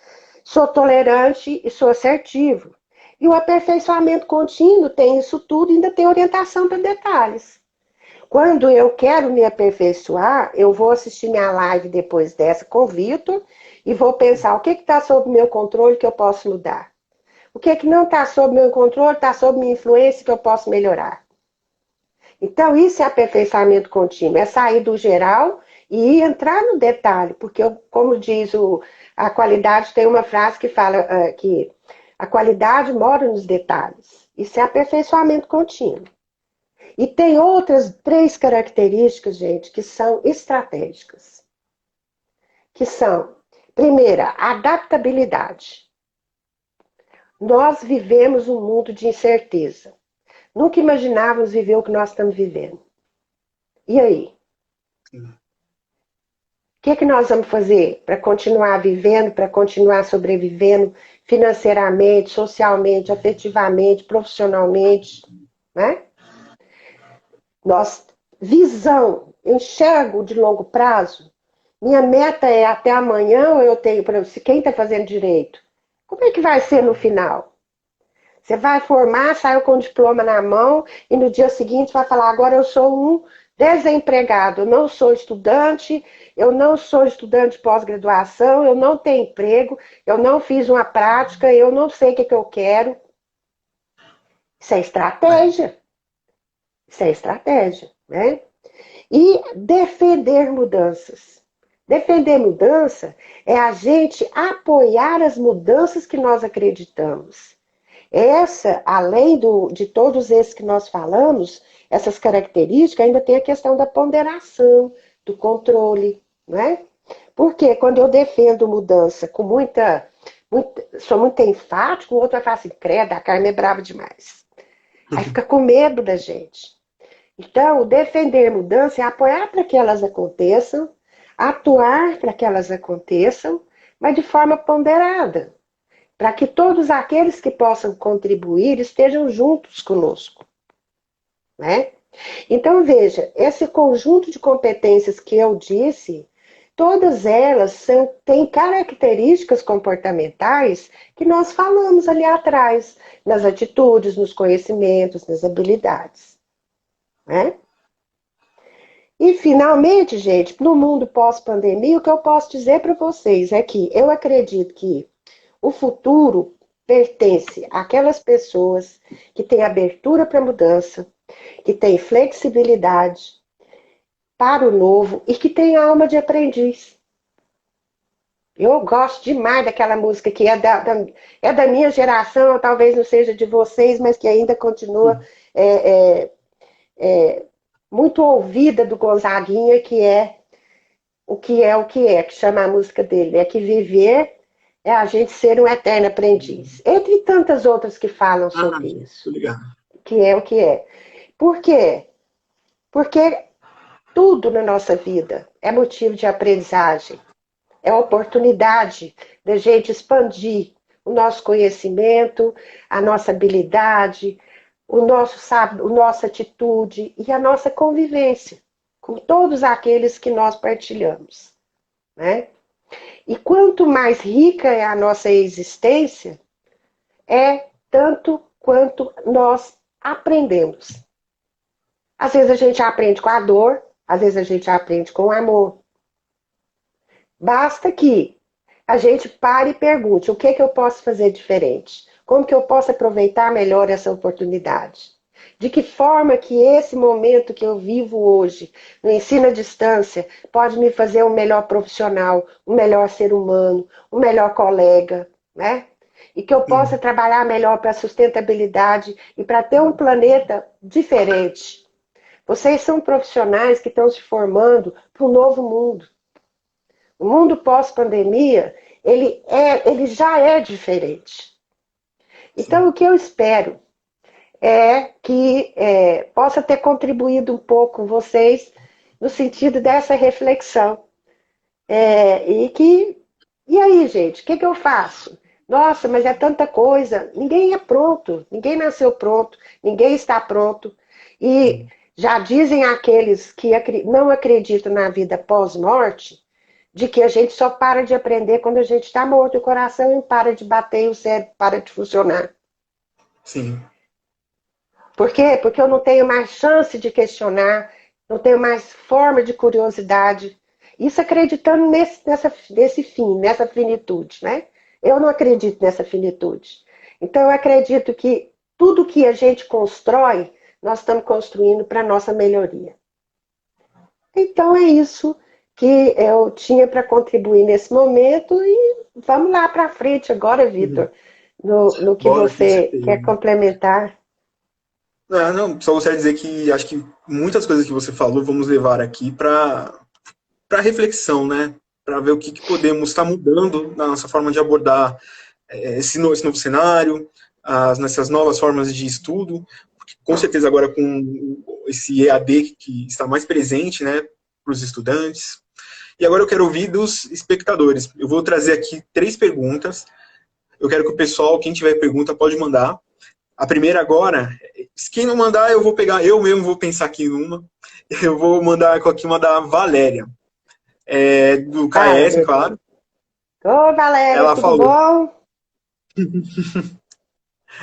Sou tolerante e sou assertivo. E o aperfeiçoamento contínuo tem isso tudo e ainda tem orientação para detalhes. Quando eu quero me aperfeiçoar, eu vou assistir minha live depois dessa com o Vitor e vou pensar o que está sob meu controle que eu posso mudar. O que não está sob meu controle, está sob minha influência que eu posso melhorar. Então, isso é aperfeiçoamento contínuo, é sair do geral e entrar no detalhe, porque, como diz a qualidade, tem uma frase que fala que a qualidade mora nos detalhes. Isso é aperfeiçoamento contínuo. E tem outras três características, gente, que são estratégicas. Que são, primeira, adaptabilidade. Nós vivemos um mundo de incerteza. Nunca imaginávamos viver o que nós estamos vivendo. E aí? O que é que nós vamos fazer para continuar vivendo, para continuar sobrevivendo financeiramente, socialmente, afetivamente, profissionalmente, né? Visão, enxergo de longo prazo. Minha meta é até amanhã, ou eu tenho, por exemplo, se quem está fazendo direito, como é que vai ser no final? Você vai formar, saiu com o diploma na mão e no dia seguinte vai falar: agora eu sou um desempregado, eu não sou estudante, eu não sou estudante de pós-graduação, eu não tenho emprego, eu não fiz uma prática, eu não sei o que eu quero. Isso é estratégia. Isso é estratégia, né? E defender mudanças. Defender mudança é a gente apoiar as mudanças que nós acreditamos. Essa, além de todos esses que nós falamos, essas características, ainda tem a questão da ponderação, do controle, né? Porque quando eu defendo mudança com sou muito enfático, o outro vai falar assim: credo, a Carmen é brava demais. Aí fica com medo da gente. Então, defender mudança é apoiar para que elas aconteçam, atuar para que elas aconteçam, mas de forma ponderada, para que todos aqueles que possam contribuir estejam juntos conosco, né? Então, veja, esse conjunto de competências que eu disse, todas elas têm características comportamentais que nós falamos ali atrás, nas atitudes, nos conhecimentos, nas habilidades, né? E, finalmente, gente, no mundo pós-pandemia, o que eu posso dizer para vocês é que eu acredito que o futuro pertence àquelas pessoas que têm abertura para mudança, que têm flexibilidade para o novo e que têm alma de aprendiz. Eu gosto demais daquela música que é da minha geração, talvez não seja de vocês, mas que ainda continua muito ouvida, do Gonzaguinha, que é o que chama a música dele. É que viver é a gente ser um eterno aprendiz. Entre tantas outras que falam sobre isso. Que é o que é. Por quê? Porque tudo na nossa vida é motivo de aprendizagem. É oportunidade da gente expandir o nosso conhecimento, a nossa habilidade, a nossa atitude e a nossa convivência com todos aqueles que nós partilhamos, né? E quanto mais rica é a nossa existência, é tanto quanto nós aprendemos. Às vezes a gente aprende com a dor, às vezes a gente aprende com o amor. Basta que a gente pare e pergunte: o que é que eu posso fazer diferente? Como que eu posso aproveitar melhor essa oportunidade? De que forma que esse momento que eu vivo hoje, no ensino à distância, pode me fazer um melhor profissional, um melhor ser humano, um melhor colega, né? E que eu possa trabalhar melhor para a sustentabilidade e para ter um planeta diferente. Vocês são profissionais que estão se formando para um novo mundo. O mundo pós-pandemia, ele já é diferente. Então, o que eu espero é que possa ter contribuído um pouco com vocês no sentido dessa reflexão. E aí, gente, o que eu faço? Nossa, mas é tanta coisa. Ninguém é pronto, ninguém nasceu pronto, ninguém está pronto. E já dizem aqueles que não acreditam na vida pós-morte, de que a gente só para de aprender quando a gente está morto, o coração para de bater e o cérebro para de funcionar. Sim. Por quê? Porque eu não tenho mais chance de questionar, não tenho mais forma de curiosidade. Isso acreditando nesse fim, nessa finitude, né? Eu não acredito nessa finitude. Então eu acredito que tudo que a gente constrói, nós estamos construindo para a nossa melhoria. Então é isso que eu tinha para contribuir nesse momento e vamos lá para frente agora, Vitor, no que você quer complementar. Não, só gostaria de dizer que acho que muitas coisas que você falou vamos levar aqui para reflexão, né? Para ver o que podemos estar mudando na nossa forma de abordar esse novo cenário, nessas novas formas de estudo, com certeza agora com esse EAD que está mais presente, né, para os estudantes. E agora eu quero ouvir dos espectadores. Eu vou trazer aqui 3 perguntas. Eu quero que o pessoal, quem tiver pergunta, pode mandar. A primeira agora, quem não mandar, eu vou pegar, eu mesmo vou pensar aqui numa. Eu vou mandar aqui uma da Valéria, do Fala, KS, claro. Ô, Valéria, Ela tudo falou, bom?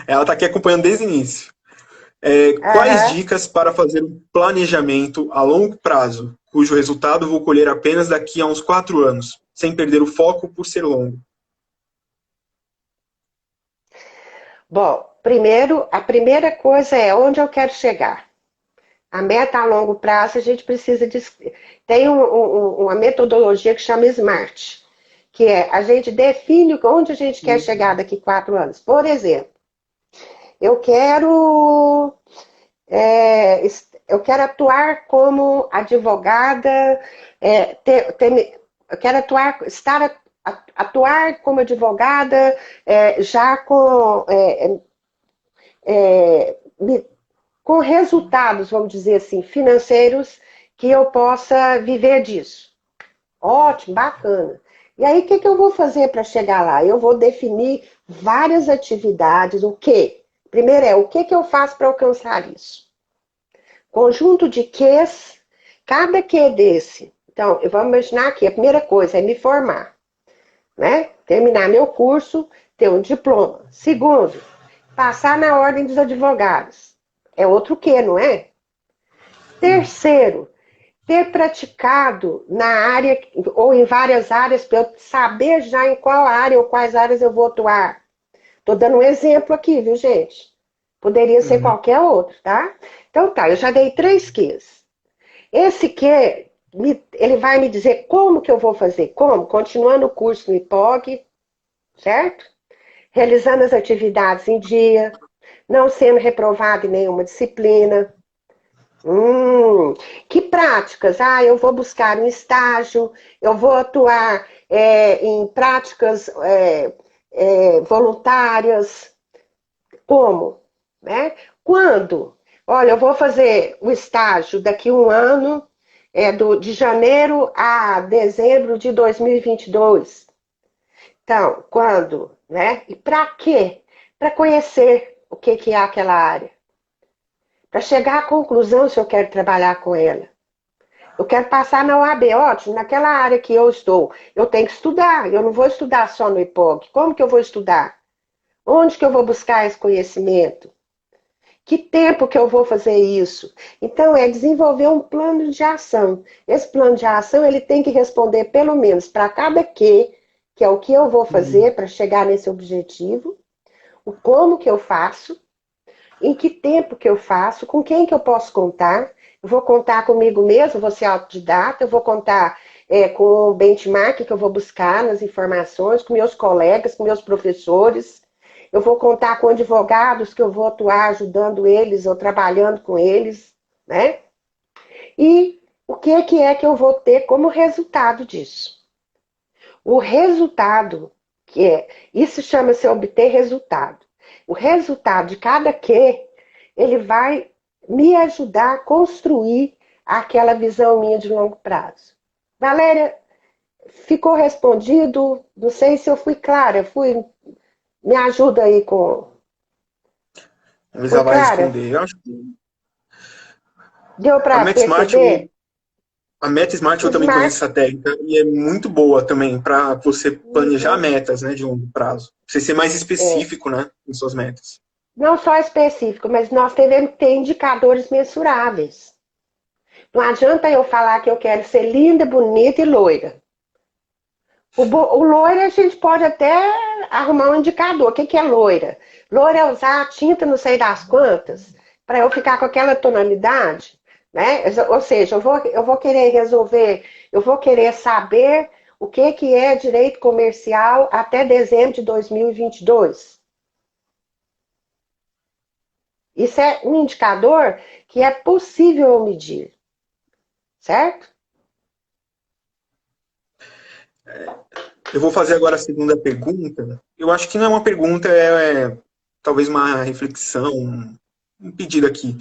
ela está aqui acompanhando desde o início. Quais Aham. dicas para fazer um planejamento a longo prazo, cujo resultado vou colher apenas daqui a uns 4 anos, sem perder o foco por ser longo? Bom, primeiro, a primeira coisa é onde eu quero chegar. A meta a longo prazo, a gente precisa de. Tem uma metodologia que chama SMART, que é a gente define onde a gente quer chegar daqui 4 anos. Por exemplo, eu quero, é, eu quero atuar como advogada, eu quero atuar como advogada já é, com resultados, vamos dizer assim, financeiros que eu possa viver disso. Ótimo, bacana. E aí, o que eu vou fazer para chegar lá? Eu vou definir várias atividades. O quê? Primeiro o que eu faço para alcançar isso? Conjunto de Qs, cada Q desse. Então, vamos imaginar aqui, a primeira coisa é me formar, né? Terminar meu curso, ter um diploma. Segundo, passar na ordem dos advogados. É outro Q, não é? Terceiro, ter praticado na área ou em várias áreas para eu saber já em qual área ou quais áreas eu vou atuar. Estou dando um exemplo aqui, viu, gente? Poderia ser Uhum. qualquer outro, tá? Então tá, eu já dei 3 Qs. Esse Q, ele vai me dizer como que eu vou fazer. Como? Continuando o curso no IPOG, certo? Realizando as atividades em dia, não sendo reprovado em nenhuma disciplina. Que práticas? Eu vou buscar um estágio, eu vou atuar em práticas voluntárias. Como? Né? Quando? Olha, eu vou fazer o estágio daqui a um ano, de janeiro a dezembro de 2022. Então, quando? Né? E para quê? Para conhecer o que é aquela área. Para chegar à conclusão se eu quero trabalhar com ela. Eu quero passar na OAB, ótimo, naquela área que eu estou. Eu tenho que estudar, eu não vou estudar só no IPOG. Como que eu vou estudar? Onde que eu vou buscar esse conhecimento? Que tempo que eu vou fazer isso? Então, é desenvolver um plano de ação. Esse plano de ação, ele tem que responder pelo menos para cada que é o que eu vou fazer para chegar nesse objetivo, o como que eu faço, em que tempo que eu faço, com quem que eu posso contar. Eu vou contar comigo mesmo, vou ser autodidata, eu vou contar com o benchmark que eu vou buscar nas informações, com meus colegas, com meus professores. Eu vou contar com advogados que eu vou atuar ajudando eles ou trabalhando com eles, né? E o que é que eu vou ter como resultado disso? O resultado, isso chama-se obter resultado. O resultado de cada ele vai me ajudar a construir aquela visão minha de longo prazo. Valéria, ficou respondido? Não sei se eu fui clara, me ajuda aí com. Mas Fui ela vai clara? responder. Eu acho que Deu a para MetSmart, perceber? a MetSmart O eu também conheço Smart essa técnica e é muito boa também para você planejar uhum, metas, né, de longo prazo. Você ser mais é, específico, né, em suas metas. não só específico, mas nós devemos ter indicadores mensuráveis. Não adianta eu falar que eu quero ser linda, bonita e loira. O loira a gente pode até arrumar um indicador. O que é loira? Loira é usar tinta não sei das quantas, para eu ficar com aquela tonalidade, né? Ou seja, eu vou querer resolver, eu vou querer saber o que é direito comercial até dezembro de 2022. Isso é um indicador que é possível medir, certo? Eu vou fazer agora a segunda pergunta. Eu acho que não é uma pergunta, talvez uma reflexão, um pedido aqui.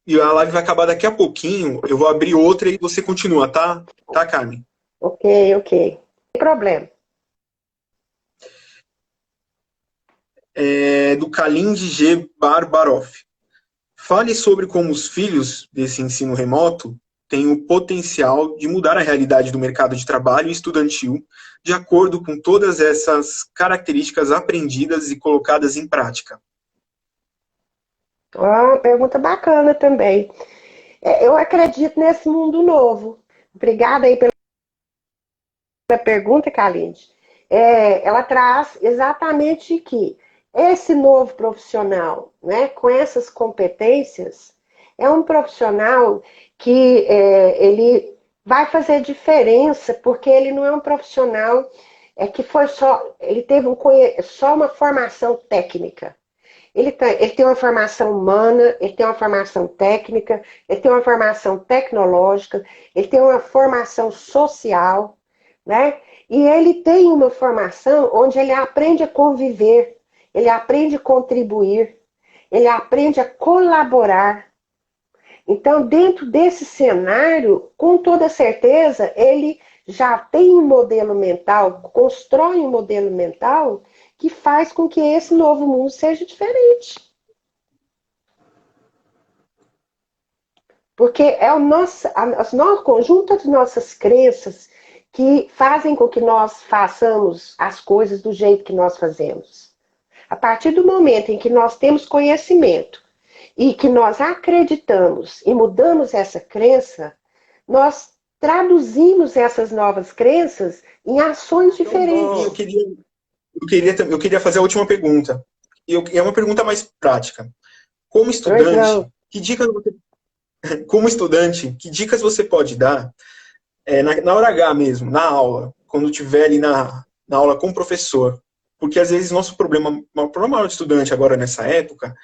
E a live vai acabar daqui a pouquinho. Eu vou abrir outra e você continua, tá? Tá, Carmen? Ok. Sem problema. Do Kalind G. Barbarov. Fale sobre como os filhos desse ensino remoto têm o potencial de mudar a realidade do mercado de trabalho estudantil de acordo com todas essas características aprendidas e colocadas em prática. Uma pergunta bacana também. Eu acredito nesse mundo novo. Obrigada aí pela pergunta, Kalinde. Ela traz exatamente que esse novo profissional, né, com essas competências, é um profissional que ele vai fazer diferença, porque ele não é um profissional que foi só, ele teve só uma formação técnica. Ele tem uma formação humana, ele tem uma formação técnica, ele tem uma formação tecnológica, ele tem uma formação social, né? E ele tem uma formação onde ele aprende a conviver, ele aprende a contribuir, ele aprende a colaborar. Então, dentro desse cenário, com toda certeza, ele já tem um modelo mental, constrói um modelo mental que faz com que esse novo mundo seja diferente. Porque é o conjunto das nossas crenças que fazem com que nós façamos as coisas do jeito que nós fazemos. A partir do momento em que nós temos conhecimento e que nós acreditamos e mudamos essa crença, nós traduzimos essas novas crenças em ações diferentes. Eu queria fazer a última pergunta. É uma pergunta mais prática. Como estudante, que dicas você pode dar na hora H mesmo, na aula, quando estiver ali na aula com o professor? Porque às vezes o problema maior do estudante agora nessa época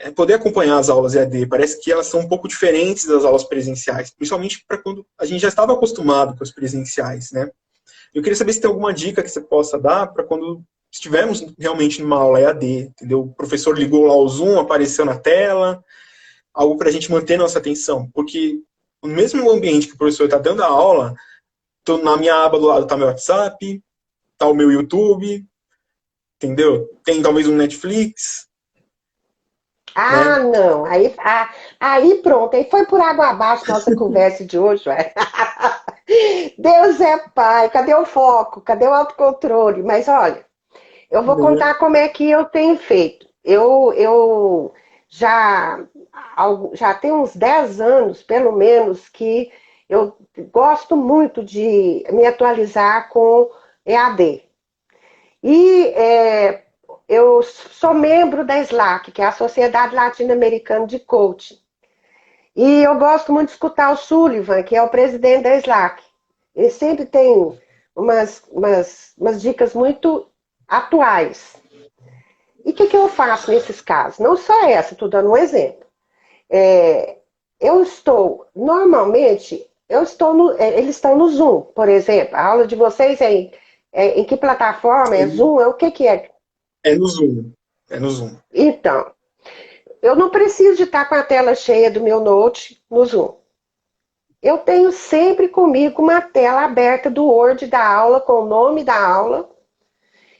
é poder acompanhar as aulas EAD. Parece que elas são um pouco diferentes das aulas presenciais, principalmente para quando a gente já estava acostumado com as presenciais, né? Eu queria saber se tem alguma dica que você possa dar para quando estivermos realmente numa aula EAD, entendeu? O professor ligou lá o Zoom, apareceu na tela, algo para a gente manter nossa atenção, porque no mesmo ambiente que o professor está dando a aula, na minha aba do lado está meu WhatsApp, está o meu YouTube, entendeu? Tem talvez um Netflix. Ah, né? Não. Aí pronto, aí foi por água abaixo nossa conversa de hoje, ué. Deus é pai, cadê o foco? Cadê o autocontrole? Mas olha, eu vou contar como é que eu tenho feito. Eu já tenho uns 10 anos, pelo menos, que eu gosto muito de me atualizar com EAD. E eu sou membro da SLAC, que é a Sociedade Latino-Americana de Coaching. E eu gosto muito de escutar o Sullivan, que é o presidente da SLAC. Ele sempre tem umas dicas muito atuais. E o que eu faço nesses casos? Não só essa, estou dando um exemplo. Normalmente, eles estão no Zoom, por exemplo. A aula de vocês em que plataforma? É Zoom? O que é? É no Zoom. É no Zoom. Então, eu não preciso de estar com a tela cheia do meu Note no Zoom. Eu tenho sempre comigo uma tela aberta do Word da aula, com o nome da aula,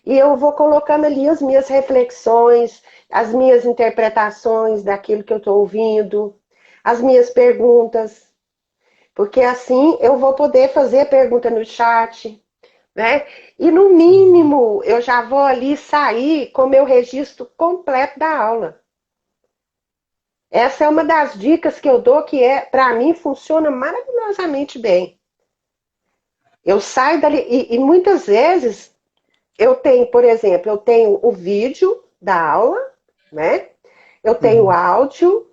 e eu vou colocando ali as minhas reflexões, as minhas interpretações daquilo que eu estou ouvindo, as minhas perguntas, porque assim eu vou poder fazer pergunta no chat, né? E no mínimo eu já vou ali sair com o meu registro completo da aula. Essa é uma das dicas que eu dou que para mim funciona maravilhosamente bem. Eu saio dali e muitas vezes eu tenho, por exemplo, eu tenho o vídeo da aula, né? Eu tenho o áudio,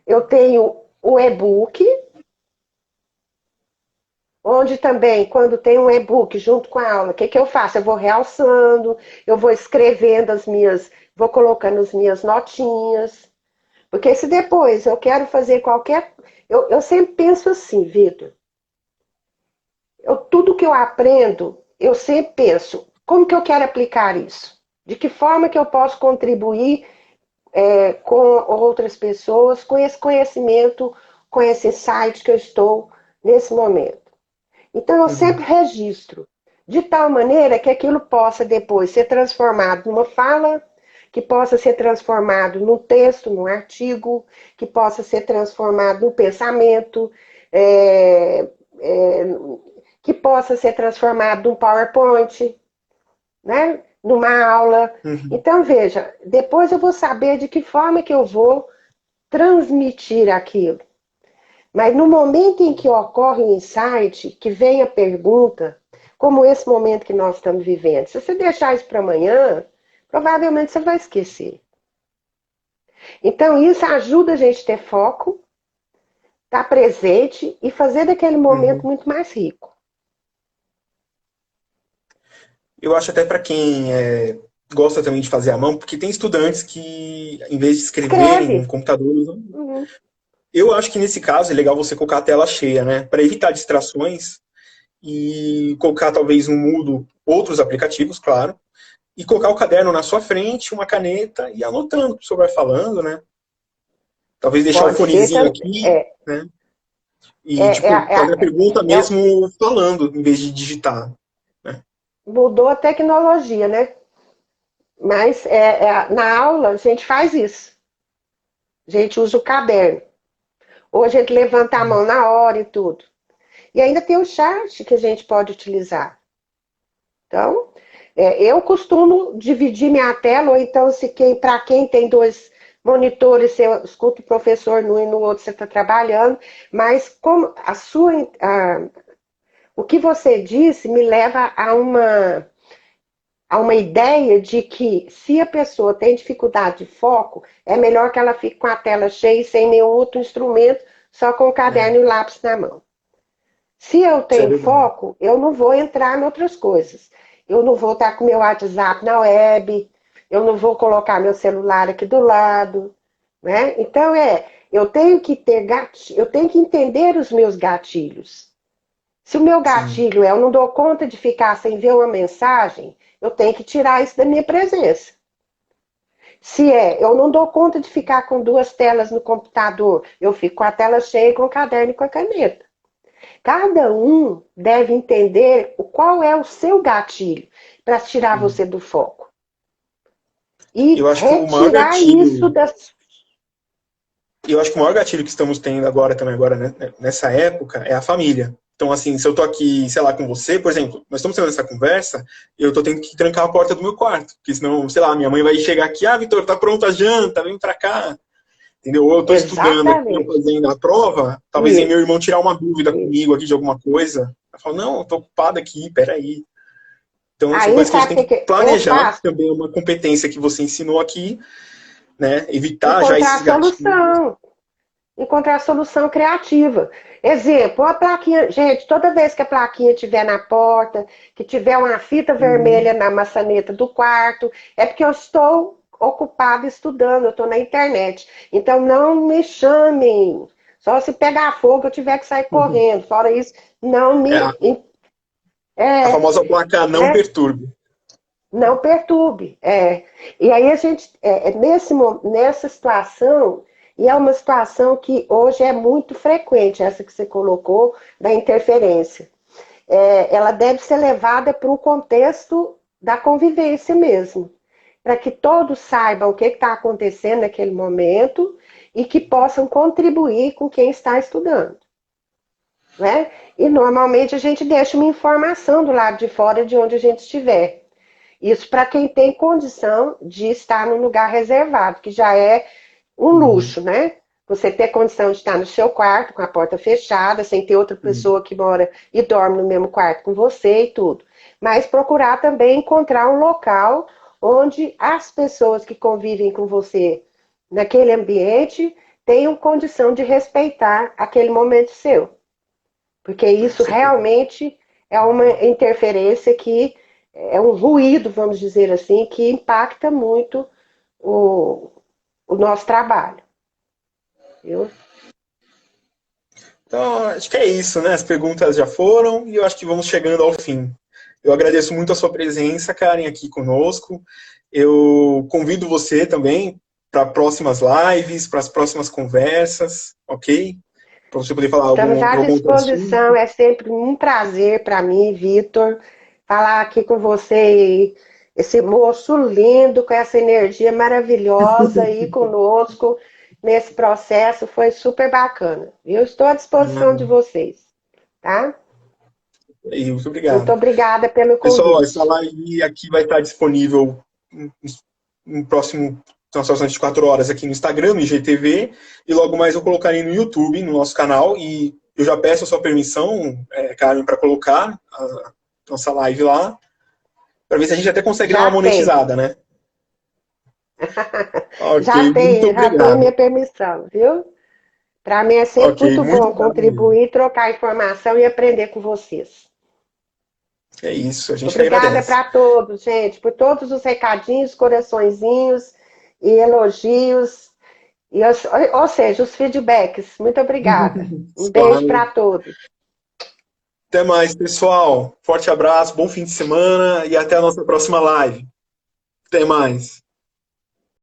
eu tenho o e-book, onde também, quando tem um e-book junto com a aula, o que eu faço? Eu vou realçando, eu vou escrevendo vou colocando as minhas notinhas. Porque se depois eu quero fazer qualquer... Eu sempre penso assim, Vitor. Tudo que eu aprendo, eu sempre penso, como que eu quero aplicar isso? De que forma que eu posso contribuir com outras pessoas, com esse conhecimento, com esse insight que eu estou nesse momento. Então, eu sempre registro, de tal maneira que aquilo possa depois ser transformado numa fala, que possa ser transformado num texto, num artigo, que possa ser transformado num pensamento, que possa ser transformado num PowerPoint, né? Numa aula. Então, veja, depois eu vou saber de que forma que eu vou transmitir aquilo. Mas no momento em que ocorre o insight, que vem a pergunta, como esse momento que nós estamos vivendo, se você deixar isso para amanhã, provavelmente você vai esquecer. Então, isso ajuda a gente a ter foco, estar presente e fazer daquele momento muito mais rico. Eu acho até para quem gosta também de fazer à mão, porque tem estudantes que, em vez de escreverem no computador, usam. Eu acho que nesse caso é legal você colocar a tela cheia, né? Para evitar distrações e colocar talvez no mudo outros aplicativos, claro, e colocar o caderno na sua frente, uma caneta e anotando o que o senhor vai falando, né? Talvez deixar o fonezinho aqui, né? E fazer a pergunta mesmo falando, em vez de digitar. Né? Mudou a tecnologia, né? Mas na aula a gente faz isso. A gente usa o caderno. Ou a gente levanta a mão na hora e tudo. E ainda tem o chat que a gente pode utilizar. Então, eu costumo dividir minha tela, ou então, para quem tem 2 monitores, você escuta o professor num e no outro você está trabalhando, mas como o que você disse me leva a uma ideia de que se a pessoa tem dificuldade de foco, é melhor que ela fique com a tela cheia e sem nenhum outro instrumento, só com o caderno e o lápis na mão. Se eu tenho foco, eu não vou entrar em outras coisas. Eu não vou estar com meu WhatsApp na web, eu não vou colocar meu celular aqui do lado, né? Então eu tenho que eu tenho que entender os meus gatilhos. Se o meu gatilho eu não dou conta de ficar sem ver uma mensagem, eu tenho que tirar isso da minha presença. Se eu não dou conta de ficar com 2 telas no computador, eu fico com a tela cheia, com o caderno e com a caneta. Cada um deve entender qual é o seu gatilho para tirar você do foco. E eu acho retirar que o maior gatilho, isso das... Eu acho que o maior gatilho que estamos tendo agora, né, nessa época, é a família. Então, assim, se eu tô aqui, sei lá, com você, por exemplo, nós estamos tendo essa conversa, eu tô tendo que trancar a porta do meu quarto, porque senão, sei lá, minha mãe vai chegar aqui, Vitor, tá pronta a janta, vem pra cá. Entendeu? Ou eu tô estudando aqui, fazendo a prova, talvez meu irmão tirar uma dúvida comigo aqui de alguma coisa. Eu falo, não, eu tô ocupado aqui, peraí. Então, são coisas que a gente tem que planejar, também é uma competência que você ensinou aqui, né? Evitar já esses gatilhos. Encontrar solução criativa. Exemplo, a plaquinha, gente, toda vez que a plaquinha estiver na porta, que tiver uma fita vermelha na maçaneta do quarto, é porque eu estou ocupada estudando, eu estou na internet. Então não me chamem. Só se pegar fogo eu tiver que sair correndo. Fora isso, não me. A famosa placa não perturbe. Não perturbe. E aí a gente, nessa situação. E é uma situação que hoje é muito frequente, essa que você colocou, da interferência. Ela deve ser levada para o contexto da convivência mesmo, para que todos saibam o que está acontecendo naquele momento e que possam contribuir com quem está estudando. Né? E normalmente a gente deixa uma informação do lado de fora de onde a gente estiver. Isso para quem tem condição de estar num lugar reservado, que já é um luxo, né? Você ter condição de estar no seu quarto, com a porta fechada, sem ter outra pessoa que mora e dorme no mesmo quarto com você e tudo. Mas procurar também encontrar um local onde as pessoas que convivem com você naquele ambiente tenham condição de respeitar aquele momento seu. Porque isso realmente é uma interferência que é um ruído, vamos dizer assim, que impacta muito o nosso trabalho. Viu? Então, acho que é isso, né? As perguntas já foram e eu acho que vamos chegando ao fim. Eu agradeço muito a sua presença, Karen, aqui conosco. Eu convido você também para próximas lives, para as próximas conversas, ok? Para você poder falar Estamos à algum outro assunto. disposição, é sempre um prazer para mim, Vitor, falar aqui com você, esse moço lindo, com essa energia maravilhosa aí conosco nesse processo, foi super bacana. Eu estou à disposição de vocês, tá? Muito Muito obrigado. obrigada pelo Pessoal, essa convite. live aqui vai estar disponível no próximo, nas próximas 24 horas aqui no Instagram, no IGTV, e logo mais eu colocarei no YouTube, no nosso canal, e eu já peço a sua permissão, Carmen, para colocar a nossa live lá, para ver se a gente até consegue dar uma Já tem, monetizada, né? Ok, muito já tem a obrigado. minha permissão, viu? Para mim é sempre Ok, muito muito bom obrigado mesmo. contribuir, trocar informação e aprender com vocês. É isso, a gente que Obrigada agradece. para todos, gente, por todos os recadinhos, coraçõezinhos e elogios, ou seja, os feedbacks. Muito obrigada. Um beijo Claro. para todos. Até mais, pessoal. Forte abraço, bom fim de semana e até a nossa próxima live. Até mais.